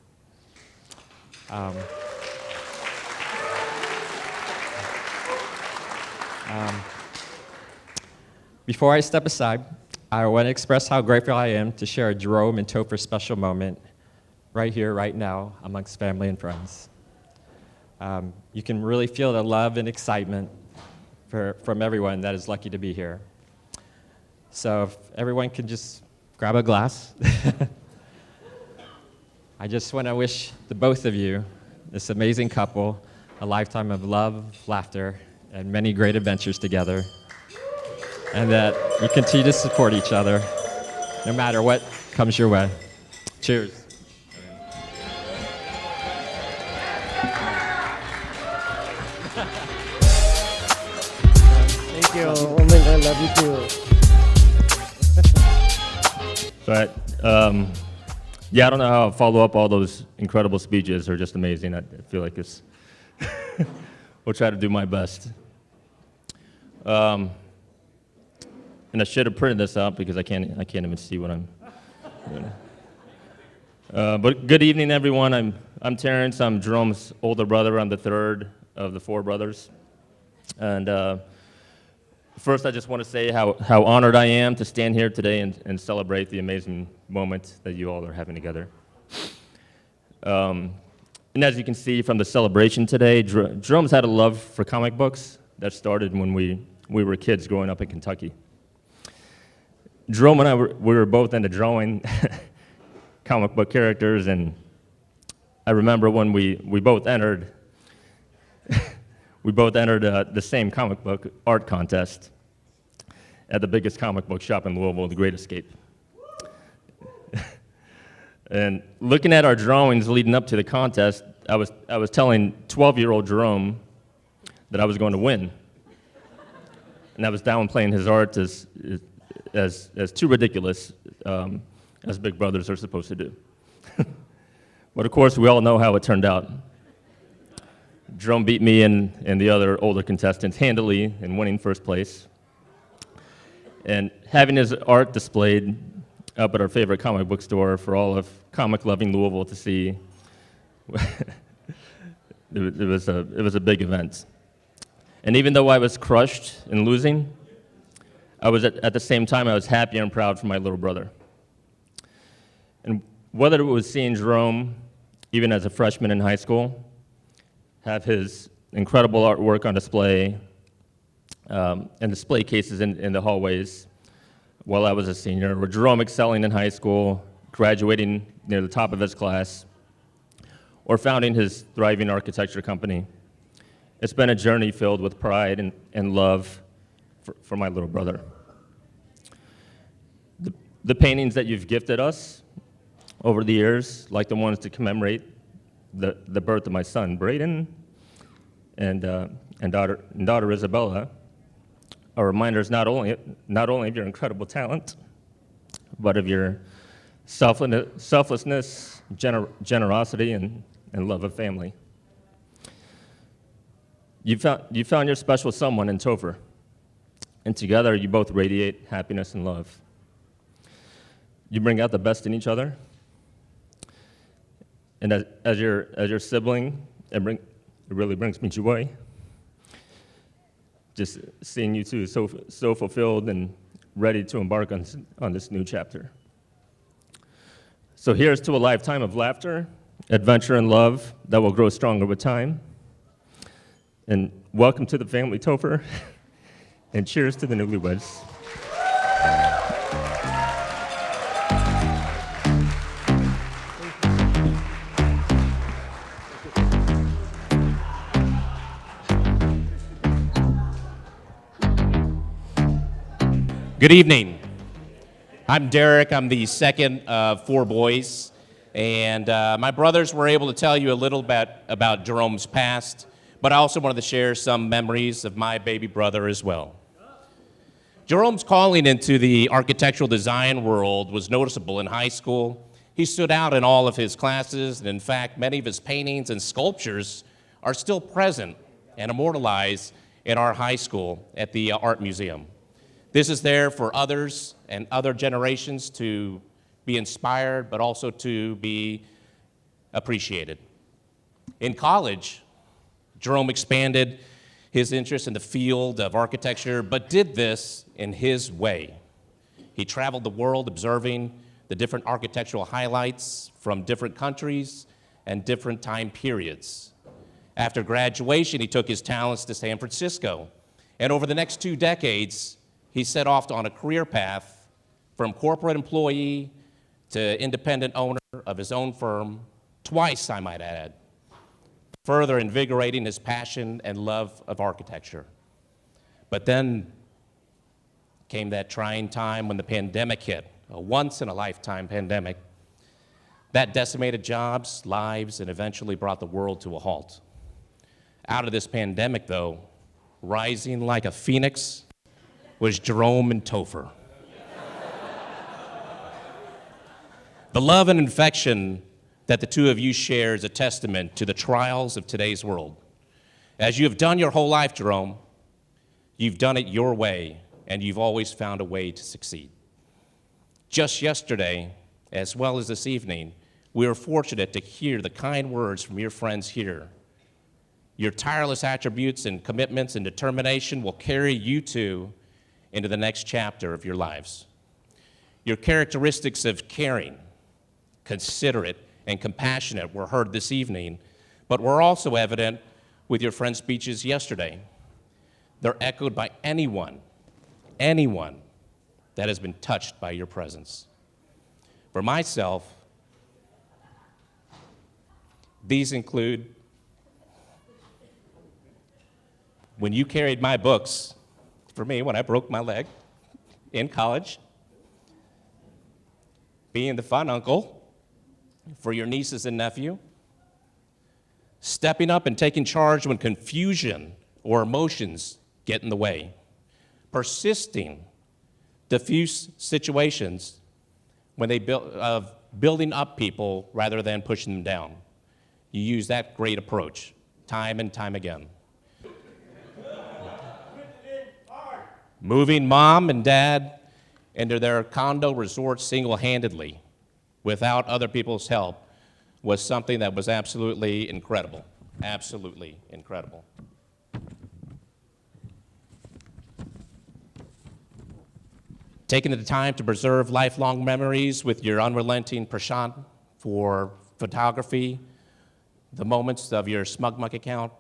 Before I step aside, I want to express how grateful I am to share a Jerome and Tofer special moment right here, right now, amongst family and friends. You can really feel the love and excitement from everyone that is lucky to be here. So if everyone can just grab a glass. I just want to wish the both of you, this amazing couple, a lifetime of love, laughter, and many great adventures together. And that you continue to support each other no matter what comes your way. Cheers. Thank you. Oh my God, I love you too. But yeah, I don't know how I'll follow up all those incredible speeches. They're just amazing. I feel like it's. We'll try to do my best. And I should have printed this out because I can't even see what I'm doing. But good evening, everyone. I'm Terrence. I'm Jerome's older brother. I'm the third of the four brothers. And first, I just want to say how honored I am to stand here today and celebrate the amazing moment that you all are having together. And as you can see from the celebration today, Jerome's had a love for comic books that started when we were kids growing up in Kentucky. Jerome and I we were both into drawing comic book characters, and I remember when we both entered the same comic book art contest at the biggest comic book shop in Louisville, The Great Escape. And looking at our drawings leading up to the contest, I was telling 12-year-old Jerome that I was going to win. And I was downplaying his art as too ridiculous, as big brothers are supposed to do. But of course, we all know how it turned out. Jerome beat me and the other older contestants handily in winning first place. And having his art displayed up at our favorite comic book store for all of comic-loving Louisville to see, it was a big event. And even though I was crushed in losing, I was at the same time I was happy and proud for my little brother. And whether it was seeing Jerome, even as a freshman in high school, have his incredible artwork on display and display cases in the hallways while I was a senior, or Jerome excelling in high school, graduating near the top of his class, or founding his thriving architecture company. It's been a journey filled with pride and love for my little brother. The paintings that you've gifted us over the years, like the ones to commemorate the birth of my son, Braden, and daughter Isabella, are reminders not only of your incredible talent, but of your selflessness, generosity, and love of family. You found your special someone in Tofer, and together you both radiate happiness and love. You bring out the best in each other, and as your sibling, it really brings me joy. Just seeing you two so fulfilled and ready to embark on this new chapter. So here's to a lifetime of laughter, adventure, and love that will grow stronger with time. And welcome to the family, Tofer, and cheers to the newlyweds. Good evening. I'm Derek. I'm the second of four boys. And my brothers were able to tell you a little bit about Jerome's past, but I also wanted to share some memories of my baby brother as well. Jerome's calling into the architectural design world was noticeable in high school. He stood out in all of his classes, and in fact, many of his paintings and sculptures are still present and immortalized in our high school at the Art Museum. This is there for others and other generations to be inspired, but also to be appreciated. In college, Jerome expanded his interest in the field of architecture, but did this in his way. He traveled the world observing the different architectural highlights from different countries and different time periods. After graduation, he took his talents to San Francisco, and over the next 2 decades, he set off on a career path from corporate employee to independent owner of his own firm, twice, I might add, further invigorating his passion and love of architecture. But then came that trying time when the pandemic hit, a once-in-a-lifetime pandemic that decimated jobs, lives, and eventually brought the world to a halt. Out of this pandemic, though, rising like a phoenix was Jerome and Tofer. The love and affection that the two of you share is a testament to the trials of today's world. As you have done your whole life, Jerome, you've done it your way, and you've always found a way to succeed. Just yesterday, as well as this evening, we were fortunate to hear the kind words from your friends here. Your tireless attributes and commitments and determination will carry you two into the next chapter of your lives. Your characteristics of caring, considerate, and compassionate were heard this evening, but were also evident with your friends' speeches yesterday. They're echoed by anyone that has been touched by your presence. For myself, these include when you carried my books for me when I broke my leg in college, being the fun uncle for your nieces and nephew, stepping up and taking charge when confusion or emotions get in the way, persisting diffuse situations when they building up people rather than pushing them down. You use that great approach time and time again. Moving mom and dad into their condo resort single-handedly without other people's help was something that was absolutely incredible. Absolutely incredible. Taking the time to preserve lifelong memories with your unrelenting penchant for photography, the moments of your Smug Muck account,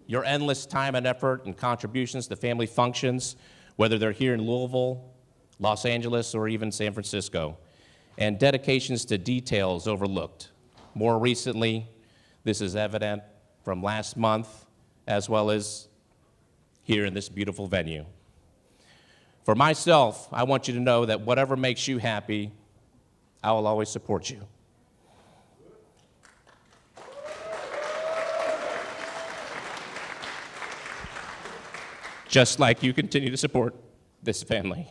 your endless time and effort and contributions to family functions, whether they're here in Louisville, Los Angeles, or even San Francisco, and dedications to details overlooked. More recently, this is evident from last month, as well as here in this beautiful venue. For myself, I want you to know that whatever makes you happy, I will always support you. Just like you continue to support this family.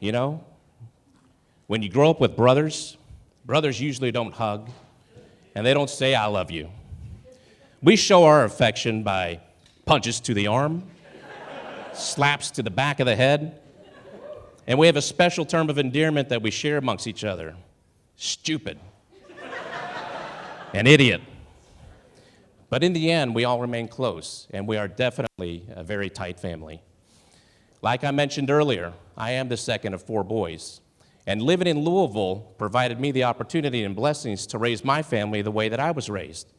You know, when you grow up with brothers usually don't hug, and they don't say, "I love you." We show our affection by punches to the arm, slaps to the back of the head, and we have a special term of endearment that we share amongst each other: stupid, an idiot. But in the end, we all remain close, and we are definitely a very tight family. Like I mentioned earlier, I am the second of 4 boys, and living in Louisville provided me the opportunity and blessings to raise my family the way that I was raised.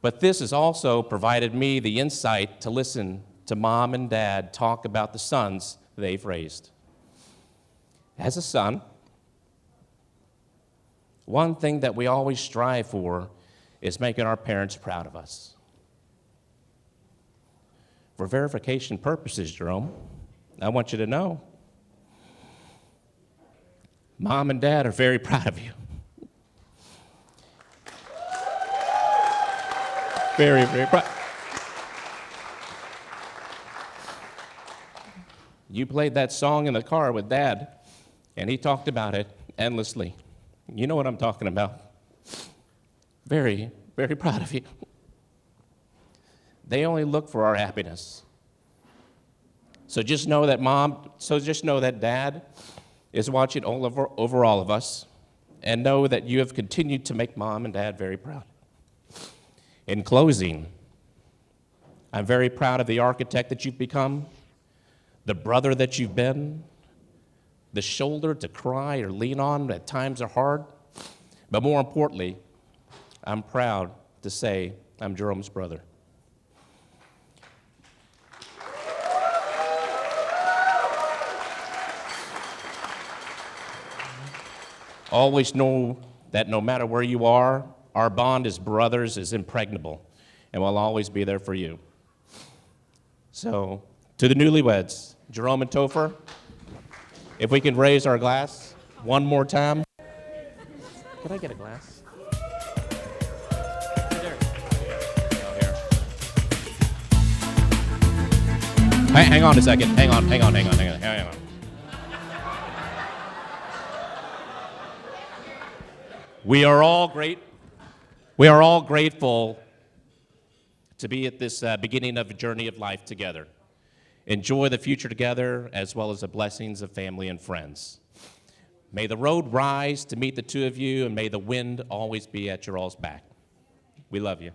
But this has also provided me the insight to listen to mom and dad talk about the sons they've raised. As a son, one thing that we always strive for is making our parents proud of us. For verification purposes, Jerome, I want you to know, mom and dad are very proud of you. Very, very proud. You played that song in the car with Dad, and he talked about it endlessly. You know what I'm talking about. Very, very proud of you. They only look for our happiness. So just know that Dad is watching over all of us, and know that you have continued to make Mom and Dad very proud. In closing, I'm very proud of the architect that you've become, the brother that you've been, the shoulder to cry or lean on when times are hard. But more importantly, I'm proud to say I'm Jerome's brother. Always know that no matter where you are, our bond as brothers is impregnable and will always be there for you. So, to the newlyweds, Jerome and Tofer, if we can raise our glass one more time. Can I get a glass? Hang on a second. Hang on. We are all grateful to be at this beginning of a journey of life together. Enjoy the future together, as well as the blessings of family and friends. May the road rise to meet the two of you, and may the wind always be at your all's back. We love you.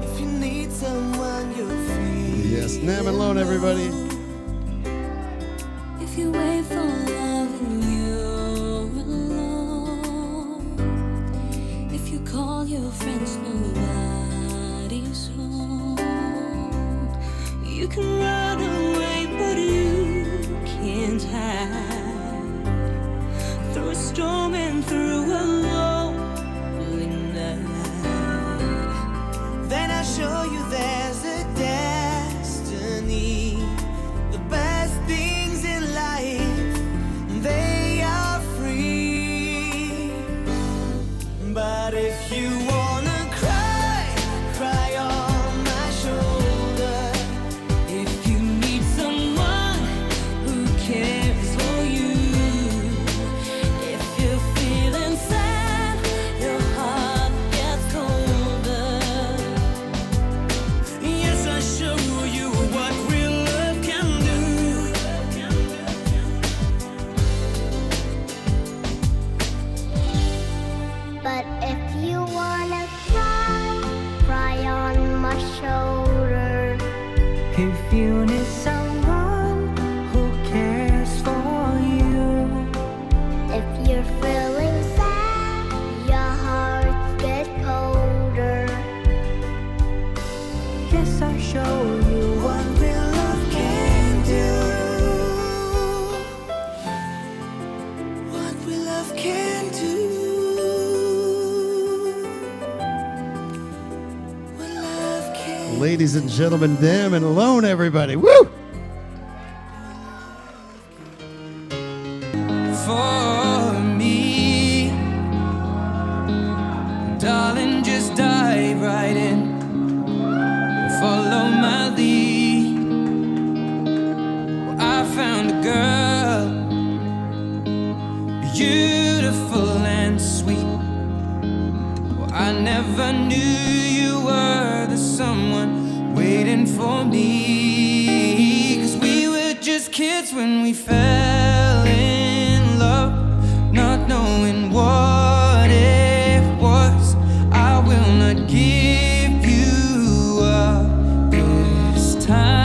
If you need someone, you'll feel. Yes, Nam and Lone, everybody. If you wait for love and you're alone, if you call your friends, nobody's home. You can run away, but you can't hide through a storm and through a lonely night. Then I'll show you there's a destiny. The best things in life, they are free. But if you wanna cry, cry on my shoulder. If you need someone who cares for you, if you're feeling sad, your heart gets colder. Yes, I'll show you what real love can do. But if you wanna cry, cry on my shoulder. If you need someone who cares for you, If you're feeling sad, your heart get colder. yes, I'll show you what real love can do. What real love can do. What love can. Ladies and gentlemen, Nam and Lone, everybody. Woo! For me, darling, just dive right in. Follow my lead. Well, I found a girl, beautiful and sweet. Well, I never knew you were the someone waiting for me. 'Cause we were just kids when we fell in love, not knowing what it was. I will not give you up this time.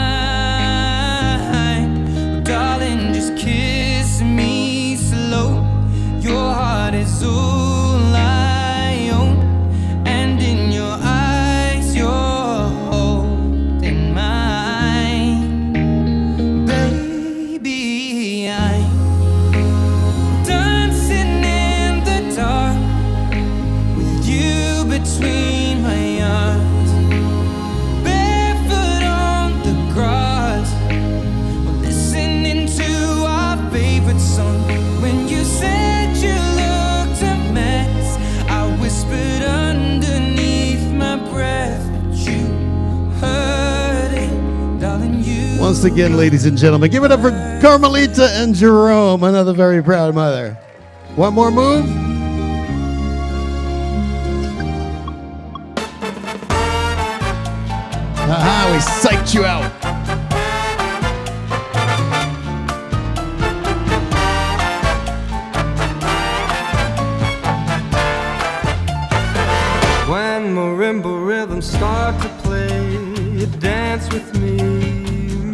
Darling, just kiss me slow. Your heart is all I own, and in your eyes you're holding mine. Baby, I'm dancing in the dark with you between my arms, barefoot on the grass, listening to our favorite song. When you said you looked a mess, I whispered underneath my breath, but you heard it, darling. You Once again, ladies and gentlemen, give it up for Carmelita and Jerome, another very proud mother. One more move. Aha, we psyched you out. When marimba rhythms start to play, you dance with me,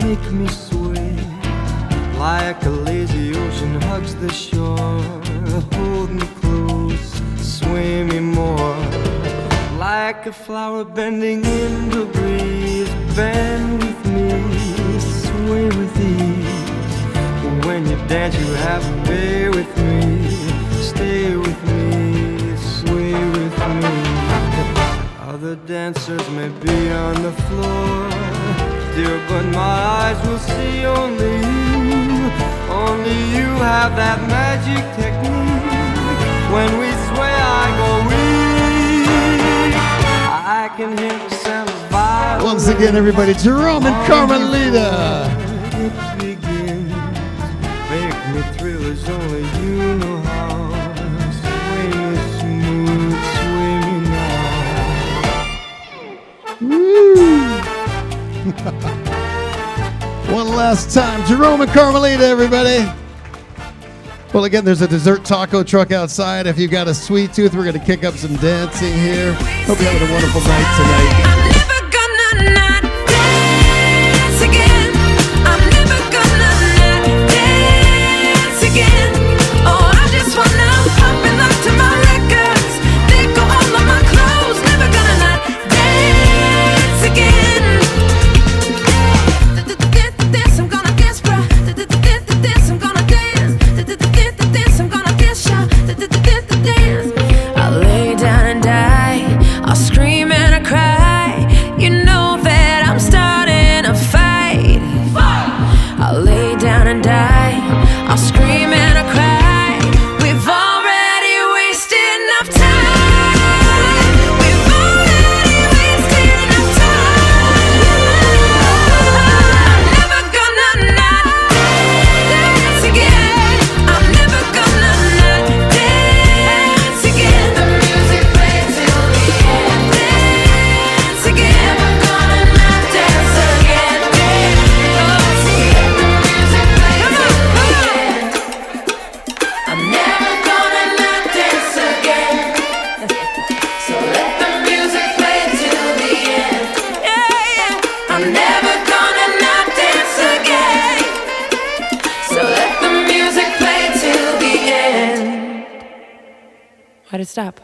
make me sway. Like a lazy ocean hugs the shore, hold me close, sway me more. Like a flower bending in the breeze, bend with me, sway with ease. When you dance, you have to be with me, stay with me, sway with me. dancers may be on the floor, dear, but my eyes will see only you. Only you have that magic technique. When we sway, I go weak. I can hear the sound of violence. Once again, everybody, Jerome and Carmelita. It begins. Make me thrill as only you know how. Sway me smooth, sway me now. One last time, Jerome and Carmelita, everybody. Well, again, there's a dessert taco truck outside. If you've got a sweet tooth, we're going to kick up some dancing here. Hope you're having a wonderful night tonight. Why'd it stop?